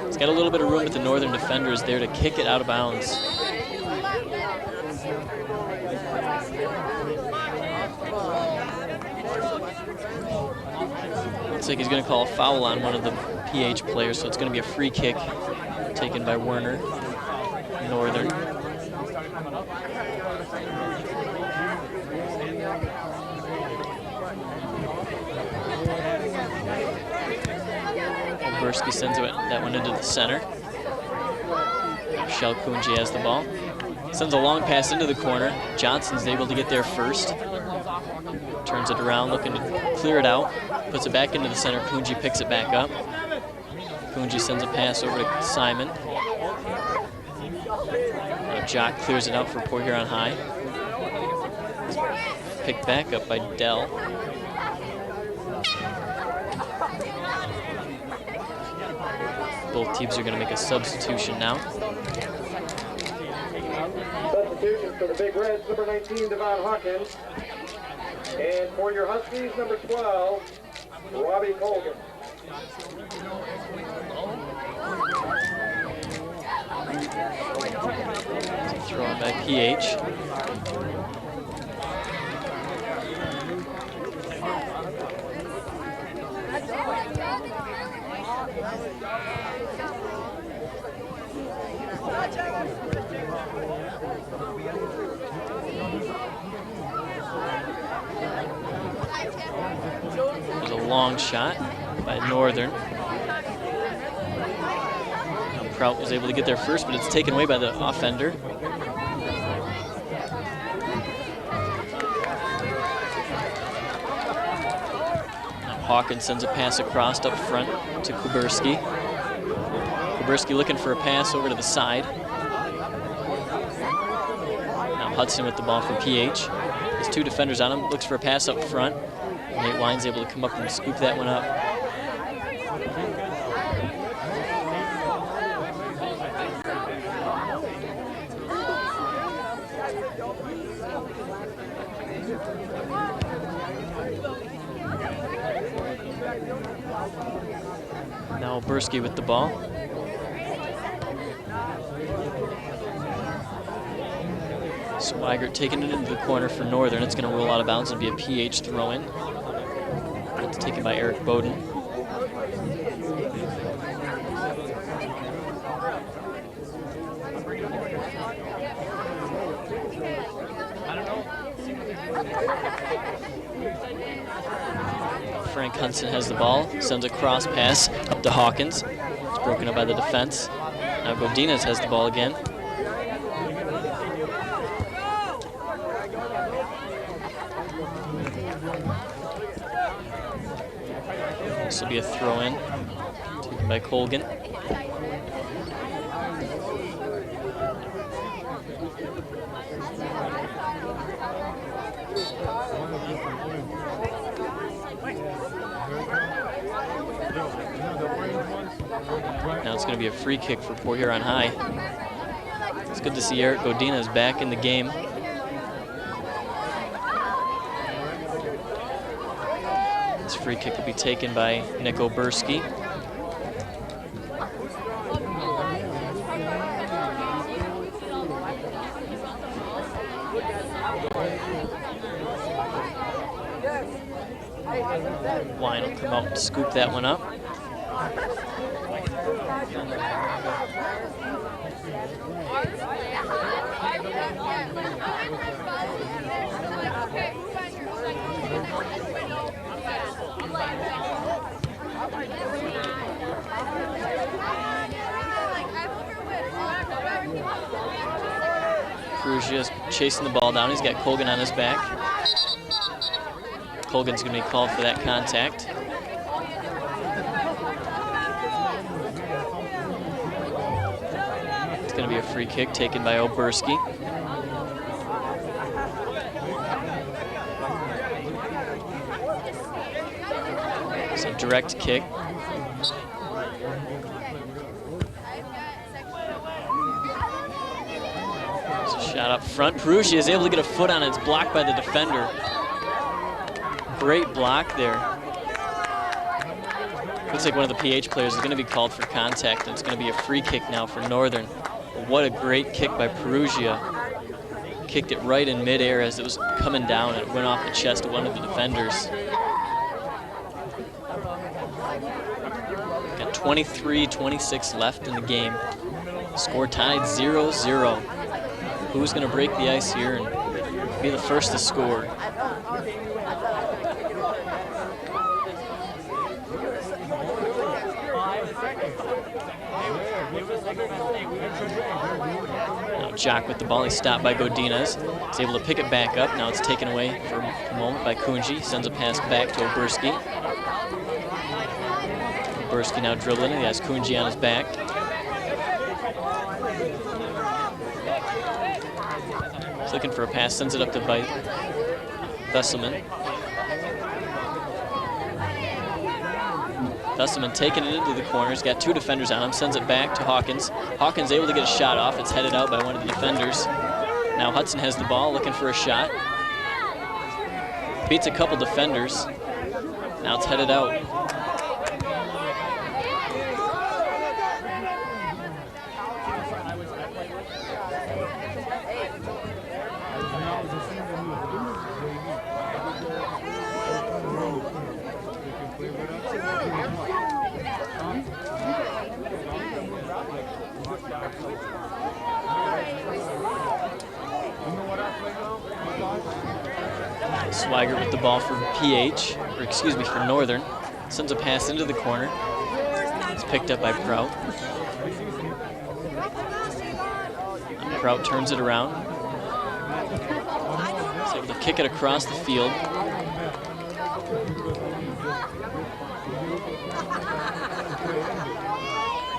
He's got a little bit of room with the Northern defenders there to kick it out of bounds. Looks like he's going to call a foul on one of the PH players, so it's going to be a free kick taken by Werner, Northern. Oberski sends that one into the center. Michelle Kunji has the ball. Sends a long pass into the corner. Johnson's able to get there first. Turns it around, looking to clear it out. Puts it back into the center. Kunji picks it back up. Kunji sends a pass over to Simon. Jock clears it out for Port Huron High. Picked back up by Dell. Both teams are going to make a substitution now. Substitution for the Big Reds, number 19, Devon Hawkins. And for your Huskies, number 12, Robbie Colgan. Thrown by PH. There's a long shot by Northern. Prout was able to get there first, but it's taken away by the offender. Now Hawkins sends a pass across up front to Kuberski. Kuberski looking for a pass over to the side. Now Hudson with the ball for PH. There's two defenders on him, looks for a pass up front. Nate Wine's able to come up and scoop that one up. Now Oberski with the ball. Swigert taking it into the corner for Northern. It's going to roll out of bounds and be a PH throw-in. It's taken by Eric Bowden. Frank Hudson has the ball, sends a cross pass up to Hawkins. It's broken up by the defense. Now Godinez has the ball again. This will be a throw-in taken by Colgan. Now it's going to be a free kick for Port Huron High. It's good to see Eric Godinez back in the game. This free kick will be taken by Nick Oberski. Wine will come out and scoop that one up. Perugia's chasing the ball down. He's got Colgan on his back. Colgan's going to be called for that contact. It's going to be a free kick taken by Oberski. It's a direct kick. Shot up front. Perugia is able to get a foot on it. It's blocked by the defender. Great block there. Looks like one of the PH players is going to be called for contact, and it's going to be a free kick now for Northern. What a great kick by Perugia. Kicked it right in midair as it was coming down, and it went off the chest of one of the defenders. Got 23-26 left in the game. Score tied 0-0. Who's going to break the ice here and be the first to score? Now Jock with the ball. He's stopped by Godinez. He's able to pick it back up. Now it's taken away for a moment by Kunji. Sends a pass back to Oberski. Oberski now dribbling. He has Kunji on his back. He's looking for a pass, sends it up to Vesselman. Vesselman taking it into the corner. He's got two defenders on him, sends it back to Hawkins. Hawkins able to get a shot off. It's headed out by one of the defenders. Now Hudson has the ball, looking for a shot. Beats a couple defenders. Now it's headed out. Swigert with the ball for for Northern. Sends a pass into the corner. It's picked up by Prout. And Prout turns it around. He's able to kick it across the field.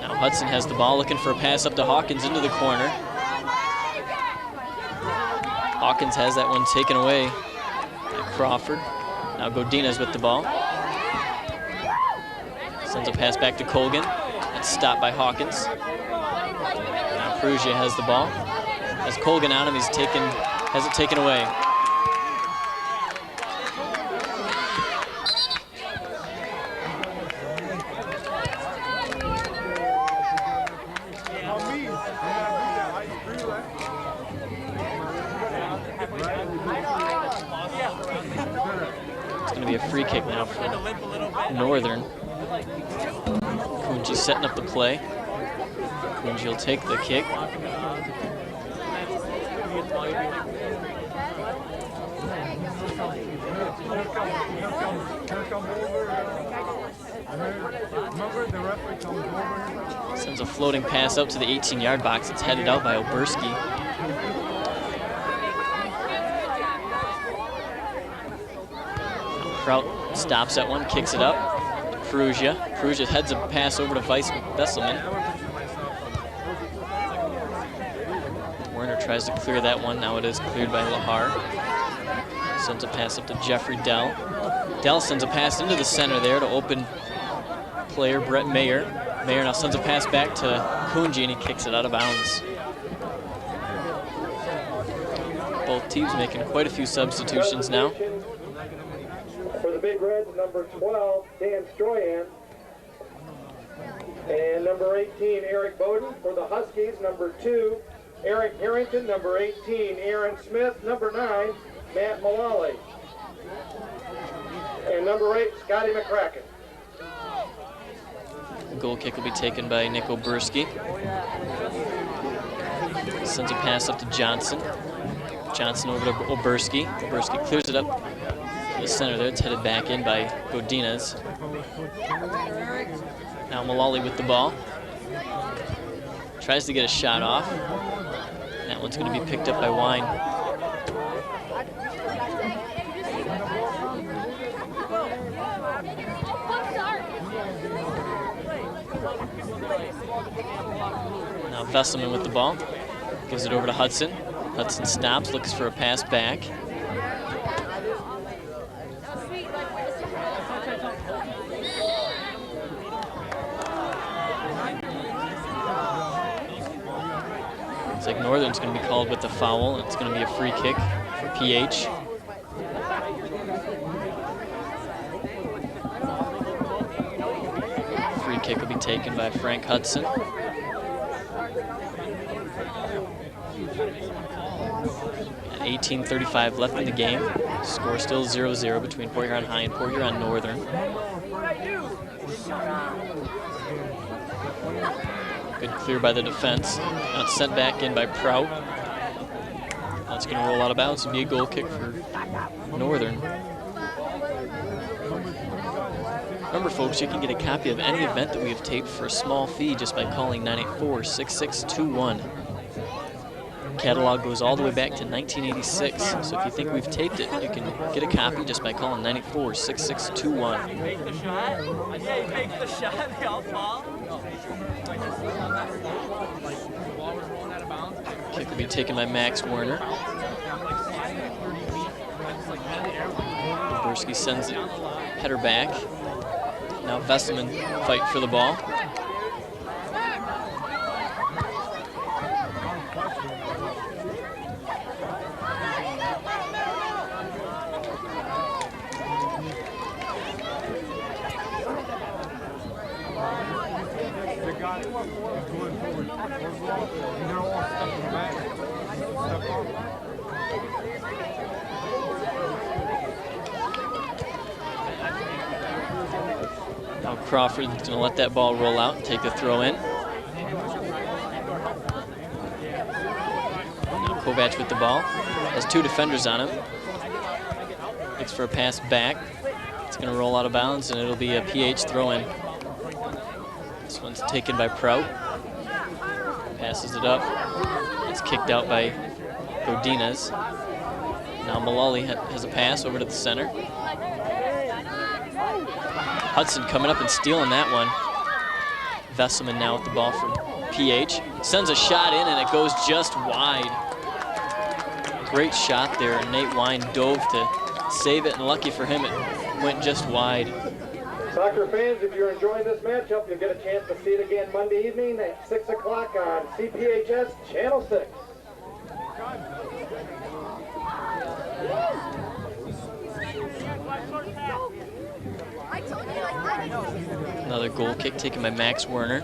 Now Hudson has the ball, looking for a pass up to Hawkins into the corner. Hawkins has that one taken away by Crawford. Now Godinez with the ball. Sends a pass back to Colgan. That's stopped by Hawkins. Now Perugia has the ball. Has Colgan on him, has it taken away. It's going to be a free kick now for Northern. Kunji setting up the play. Kunji will take the kick. Sends a floating pass up to the 18-yard box. It's headed out by Oberski. Prout stops that one, kicks it up. Perugia. Perugia heads a pass over to Vesselman. Werner tries to clear that one. Now it is cleared by Lahar. Sends a pass up to Jeffrey Dell. Dell sends a pass into the center there to open player Brett Mayer. Mayer now sends a pass back to Kunji, and he kicks it out of bounds. Both teams making quite a few substitutions now. For the Big Reds, number 12, Dan Stroyan. And number 18, Eric Bowden. For the Huskies, number 2, Eric Harrington. Number 18, Aaron Smith. Number 9, Matt Mullally. And number 8, Scotty McCracken. The goal kick will be taken by Nick Oberski. Sends a pass up to Johnson. Johnson over to Oberski. Oberski clears it up to the center there. It's headed back in by Godinez. Now Mullally with the ball. Tries to get a shot off. That one's going to be picked up by Wine. Now Vesselman with the ball. Gives it over to Hudson. Hudson stops, looks for a pass back. Looks like Northern's going to be called with the foul. It's going to be a free kick for PH. Free kick will be taken by Frank Hudson. 18:35 left in the game. Score still 0-0 between Port Huron High and Port Huron Northern. Good clear by the defense. Now it's sent back in by Prout. That's going to roll out of bounds and be a goal kick for Northern. Remember, folks, you can get a copy of any event that we have taped for a small fee just by calling 984-6621. Catalog goes all the way back to 1986, so if you think we've taped it, you can get a copy just by calling 984-6621. Make the shot. Yeah, he makes the shot. They all fall. Kick will be taken by Max Werner. Oberski sends it, header back. Now Vesselman fight for the ball. Now Crawford's going to let that ball roll out and take the throw in. Now Kovac with the ball. Has two defenders on him. Looks for a pass back. It's going to roll out of bounds and it'll be a PH throw in. This one's taken by Prout. Passes it up. It's kicked out by Godinez. Now Mullally has a pass over to the center. Hudson coming up and stealing that one. Vesselman now with the ball for PH. Sends a shot in and it goes just wide. Great shot there. Nate Wine dove to save it, and lucky for him, it went just wide. Soccer fans, if you're enjoying this matchup, you'll get a chance to see it again Monday evening at 6 o'clock on CPHS Channel 6. Another goal kick taken by Max Werner.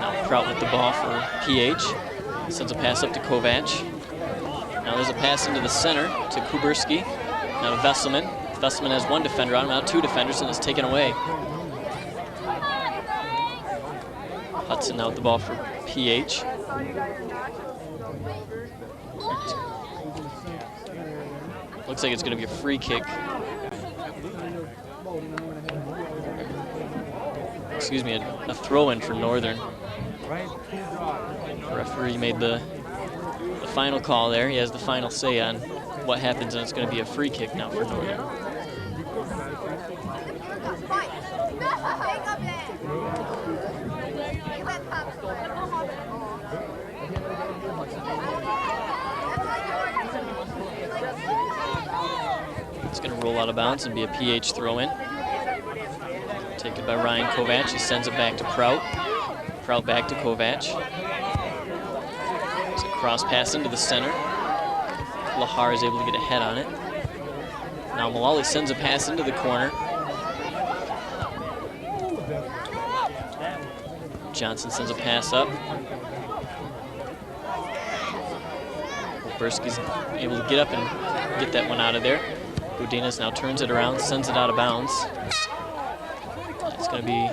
Now Prout with the ball for PH. Sends a pass up to Kovac. Now there's a pass into the center to Kuberski. Now to Vesselman. Vesselman has one defender on him, now two defenders, and it's taken away. Hudson now with the ball for PH. Looks like it's going to be a free kick. Excuse me, a throw-in for Northern. The referee made the final call there. He has the final say on what happens, and it's going to be a free kick now for Northern. It's going to roll out of bounds and be a PH throw-in. Taken by Ryan Kovac. He sends it back to Prout. Prout back to Kovac. It's a cross pass into the center. Lahar is able to get a head on it. Now Mullally sends a pass into the corner. Johnson sends a pass up. Oberski's able to get up and get that one out of there. Godinez now turns it around, sends it out of bounds. It's going to be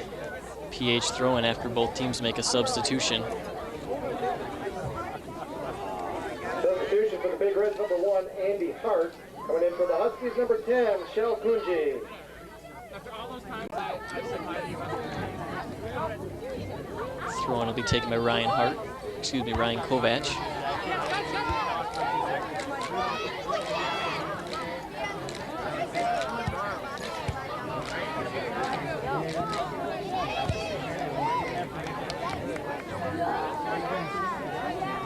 PH throw-in after both teams make a substitution. Substitution for the Big Reds, number 1, Andy Hart. Coming in for the Huskies, number 10, Shell Kunji. Throw-in will be taken by Ryan Kovac.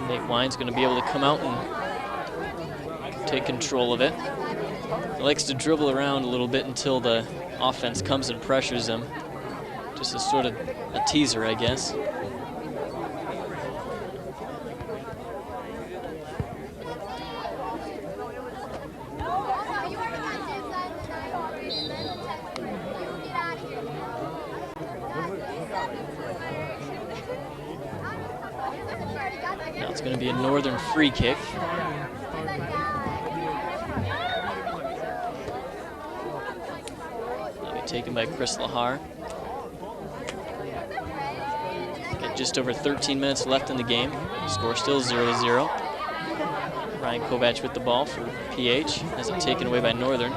Nate Wine's going to be able to come out and take control of it. He likes to dribble around a little bit until the offense comes and pressures him. Just a sort of a teaser, I guess. Now it's going to be a Northern free kick. That'll be taken by Chris Lahar. Got just over 13 minutes left in the game. Score still 0-0. Ryan Kovac with the ball for PH. Has it taken away by Northern.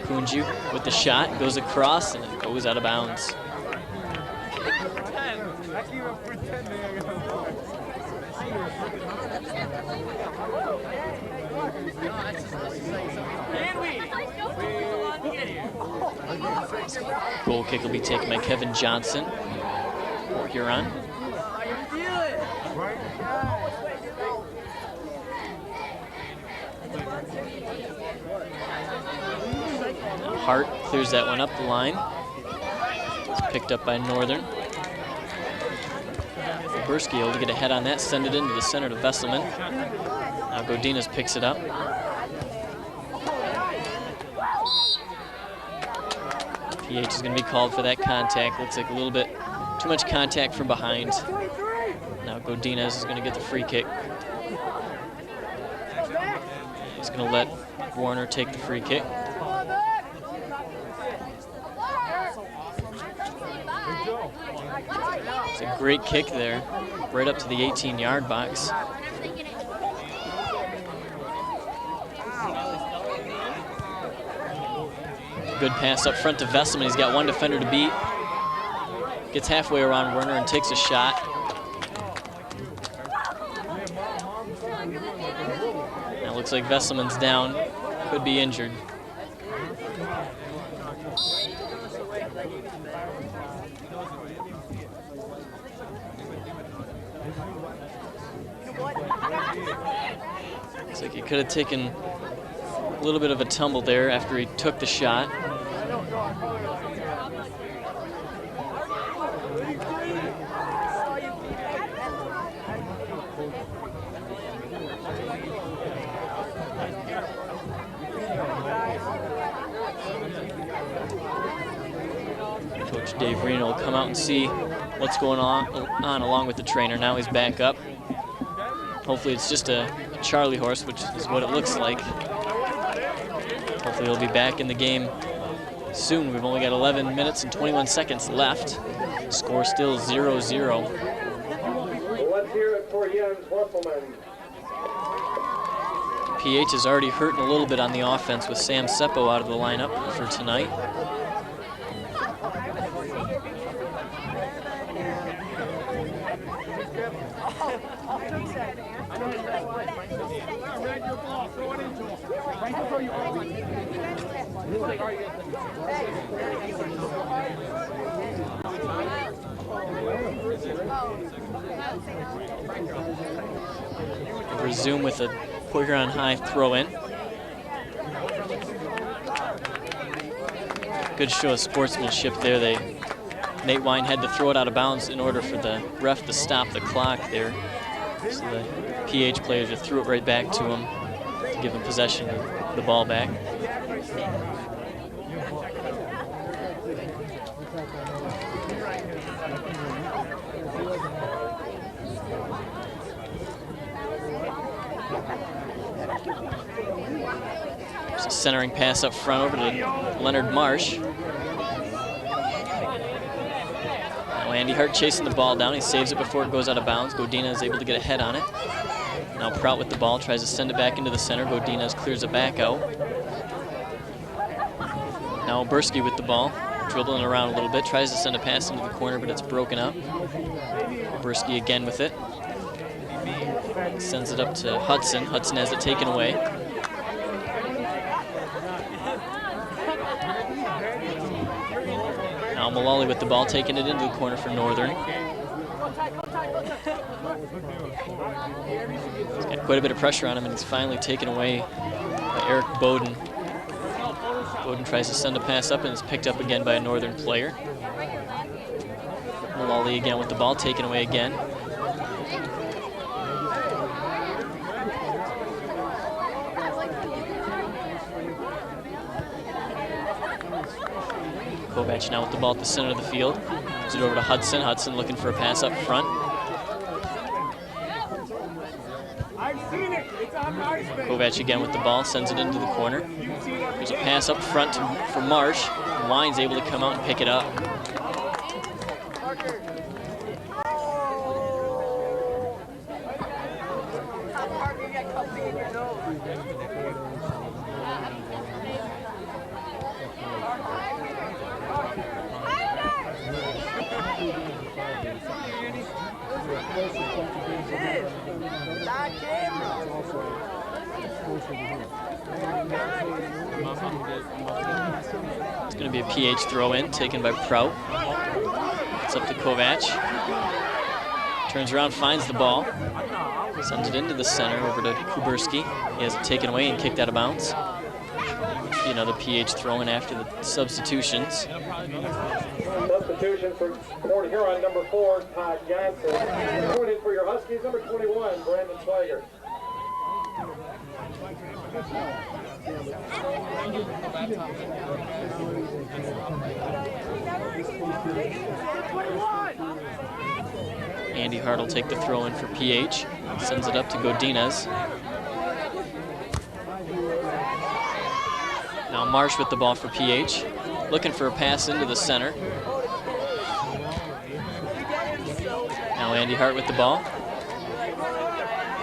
Kunju with the shot, goes across, and it goes out of bounds. Goal kick will be taken by Kevin Johnson for Huron. Now Hart clears that one up the line. It's picked up by Northern. Oberski able to get a head on that, send it into the center to Vesselman. Now Godinez picks it up. PH is going to be called for that contact. Looks like a little bit too much contact from behind. Now Godinez is going to get the free kick. He's going to let Warner take the free kick. It's a great kick there, right up to the 18-yard box. Good pass up front to Vesselman. He's got one defender to beat. Gets halfway around Werner and takes a shot. Now it looks like Vesselman's down. Could be injured. Looks like he could have taken a little bit of a tumble there after he took the shot. Coach Dave Reno will come out and see what's going on along with the trainer. Now he's back up. Hopefully it's just a Charlie horse, which is what it looks like. Hopefully he'll be back in the game soon. We've only got 11 minutes and 21 seconds left. Score still 0-0. Let's hear it for Jens Wesselman. PH is already hurting a little bit on the offense with Sam Seppo out of the lineup for tonight. Resume with a Port Huron High throw-in. Good show of sportsmanship there. Nate Wine had to throw it out of bounds in order for the ref to stop the clock there. So the PH players just threw it right back to him. to give him possession of the ball back. There's a centering pass up front over to Leonard Marsh. Now Andy Hart chasing the ball down. He saves it before it goes out of bounds. Godinez is able to get a head on it. Now Prout with the ball, tries to send it back into the center. Godinez clears it back out. Now Oberski with the ball, dribbling around a little bit, tries to send a pass into the corner, but it's broken up. Oberski again with it. Sends it up to Hudson. Hudson has it taken away. Now Mullally with the ball, taking it into the corner for Northern. He's got quite a bit of pressure on him, and he's finally taken away by Eric Bowden. Bowden tries to send a pass up, and it's picked up again by a Northern player. Mullally again with the ball, taken away again. Kovac now with the ball at the center of the field. Gives it over to Hudson. Hudson looking for a pass up front. Kovac again with the ball, sends it into the corner. There's a pass up front for Marsh. Wine's able to come out and pick it up. It's going to be a PH throw-in taken by Prout. It's up to Kovac. Turns around, finds the ball. Sends it into the center over to Kuberski. He has it taken away and kicked out of bounds. Be another PH throw-in after the substitutions. Substitution for Port Huron, number 4, Todd Johnson. Going in for your Huskies, number 21, Brandon Swigert. Andy Hart will take the throw in for PH. Sends it up to Godinez. Now Marsh with the ball for PH. Looking for a pass into the center. Now Andy Hart with the ball.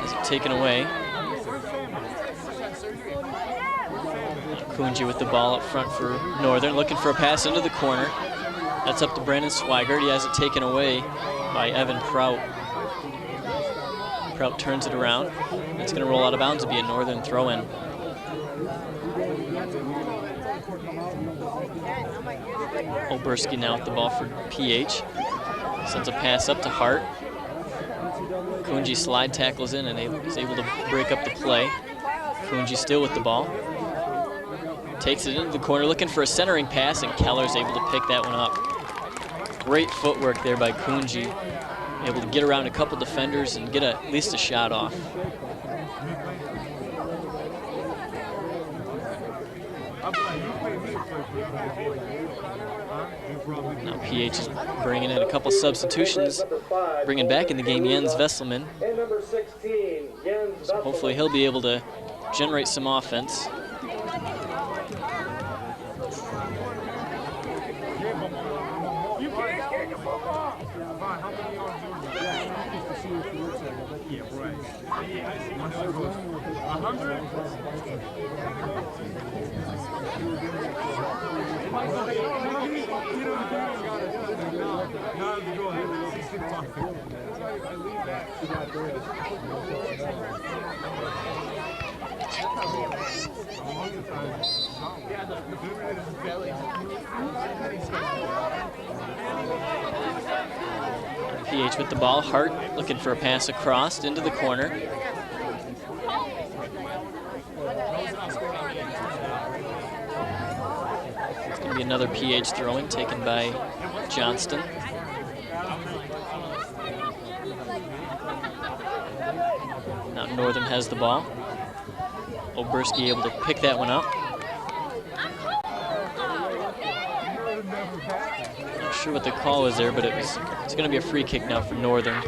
Has it taken away. Kunji with the ball up front for Northern, looking for a pass into the corner. That's up to Brandon Swigert. He has it taken away by Evan Prout. Prout turns it around. It's going to roll out of bounds to be a Northern throw-in. Oberski now with the ball for PH. Sends a pass up to Hart. Kunji slide tackles in and is able to break up the play. Kunji still with the ball. Takes it into the corner, looking for a centering pass, and Keller's able to pick that one up. Great footwork there by Kunji. Able to get around a couple defenders and get at least a shot off. Now PH is bringing in a couple substitutions, bringing back in the game Jens Vesselman. So hopefully he'll be able to generate some offense. PH with the ball. Hart looking for a pass across into the corner. It's going to be another PH throwing taken by Johnston. Now Northern has the ball. Oberski able to pick that one up. Not sure what the call was there, but it's going to be a free kick now for Northern.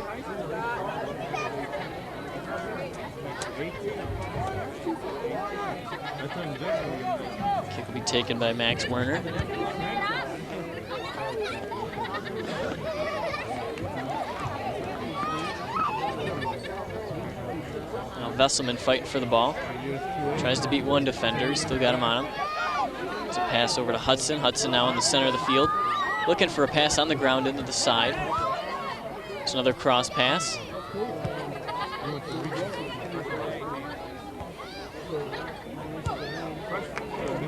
Kick will be taken by Max Werner. Now Vesselman fighting for the ball. Tries to beat one defender, still got him on him. It's a pass over to Hudson. Hudson now in the center of the field. Looking for a pass on the ground into the side. It's another cross pass.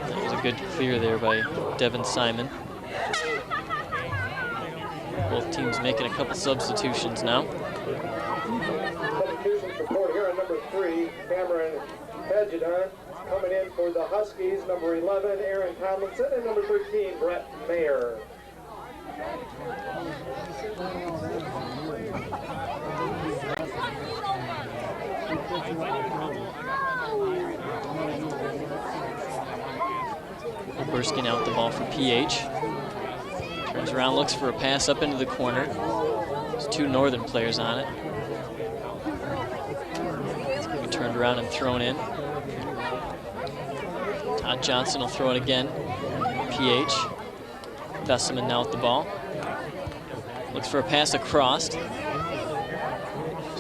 That was a good clear there by Devin Simon. Both teams making a couple substitutions now. Substitutions for court here on number 3, Cameron Hedgedon. Coming in for the Huskies, number 11, Aaron Tomlinson, and number 13, Brett Mayer. Oberski now with the ball for PH. Turns around, looks for a pass up into the corner. There's 2 Northern players on it. It's going to be turned around and thrown in. Todd Johnson will throw it again. PH. Vesselman now with the ball. Looks for a pass across. There's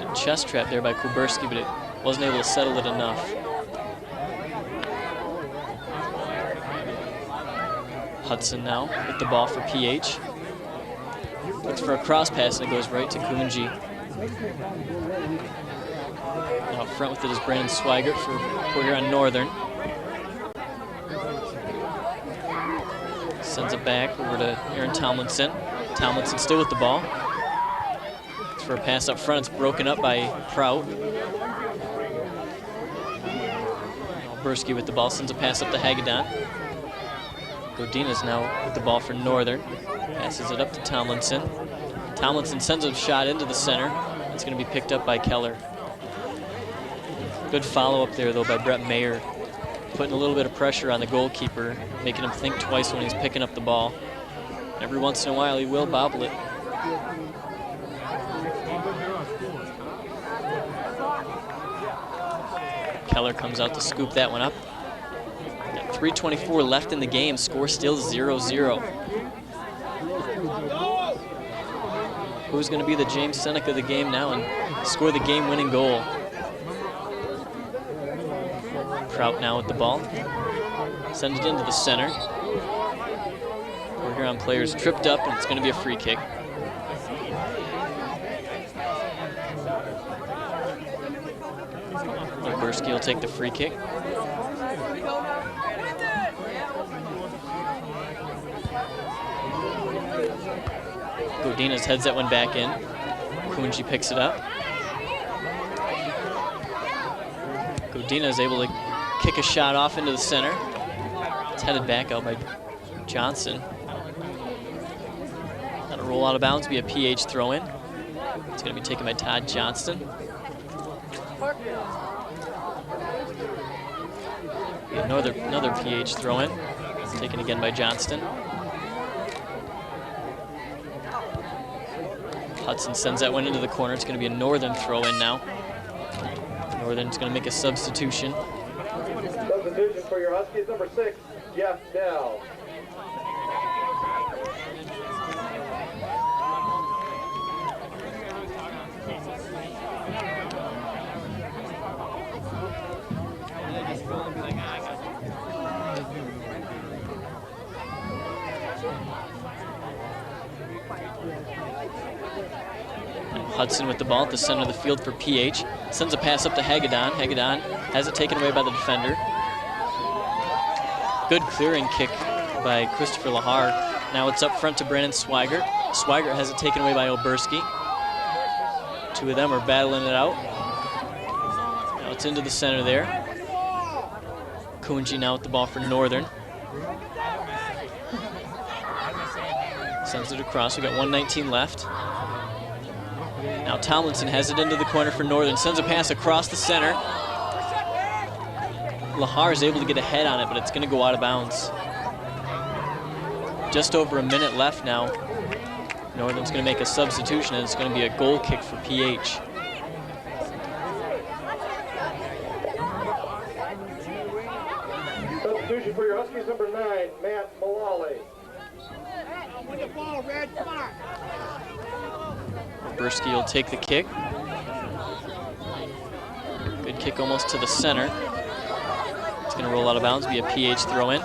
a chest trap there by Kuberski, but it wasn't able to settle it enough. Hudson now with the ball for PH. Looks for a cross pass and it goes right to Kunji. Now up front with it is Brandon Swigert for Port Huron Northern. Sends it back over to Aaron Tomlinson. Tomlinson still with the ball. Looks for a pass up front. It's broken up by Prout. Oberski with the ball sends a pass up to Hagedon. Godinez now with the ball for Northern. Passes it up to Tomlinson. Tomlinson sends a shot into the center. It's going to be picked up by Keller. Good follow-up there, though, by Brett Mayer. Putting a little bit of pressure on the goalkeeper, making him think twice when he's picking up the ball. Every once in a while, he will bobble it. Keller comes out to scoop that one up. 3:24 left in the game, score still 0-0. Who's going to be the James Seneca of the game now and score the game-winning goal? Prout now with the ball. Sends it into the center. Port Huron players tripped up, and it's going to be a free kick. Oberski will take the free kick. Godinez heads that one back in. Kunji picks it up. Godinez able to kick a shot off into the center. It's headed back out by Johnson. That'll roll out of bounds, be a PH throw-in. It's going to be taken by Todd Johnston. Another PH throw-in. Taken again by Johnston. Hudson sends that one into the corner. It's going to be a Northern throw-in now. Northern's going to make a substitution. Substitution for your Huskies, number 6, Jeff Dell. Hudson with the ball at the center of the field for PH. Sends a pass up to Hagedon. Hagedon has it taken away by the defender. Good clearing kick by Christopher Lahar. Now it's up front to Brandon Swigert. Swigert has it taken away by Oberski. 2 of them are battling it out. Now it's into the center there. Kunji now with the ball for Northern. Sends it across. We've got 1:19 left. Now Tomlinson has it into the corner for Northern. Sends a pass across the center. Lahar is able to get ahead on it, but it's going to go out of bounds. Just over a minute left now. Northern's going to make a substitution, and it's going to be a goal kick for PH. Substitution for your Huskies, number 9, Matt Mullally. Win the ball, Red. Come on. Bursky will take the kick. Good kick almost to the center. It's going to roll out of bounds, be a PH throw in.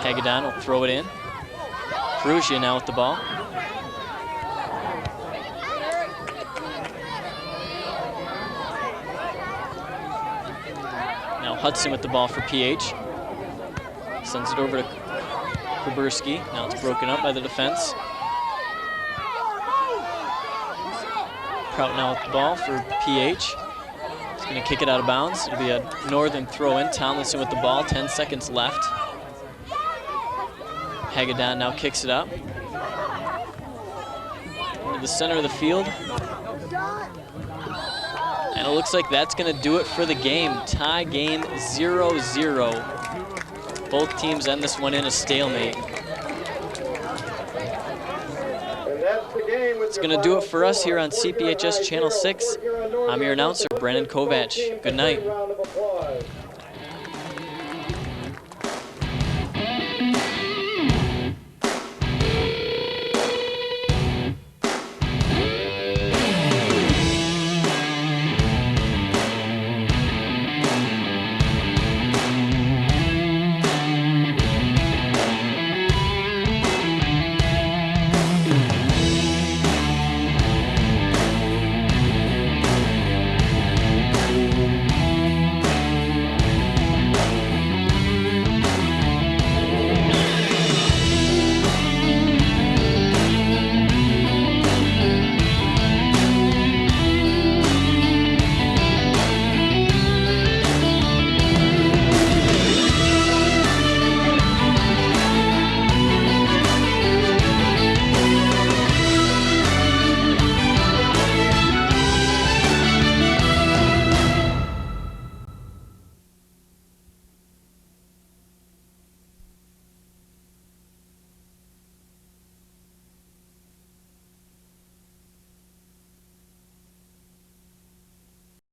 Hagedon will throw it in. Perugia now with the ball. Now Hudson with the ball for PH. Sends it over to Kuberski. Now it's broken up by the defense. Prout now with the ball for PH. He's going to kick it out of bounds. It'll be a Northern throw in. Tomlinson with the ball, 10 seconds left. Hagedon now kicks it up. Into the center of the field. And it looks like that's going to do it for the game. Tie game 0-0. Both teams end this one in a stalemate. It's going to do it for us here on CPHS Channel 6. I'm your announcer, Brandon Kovac. Good night.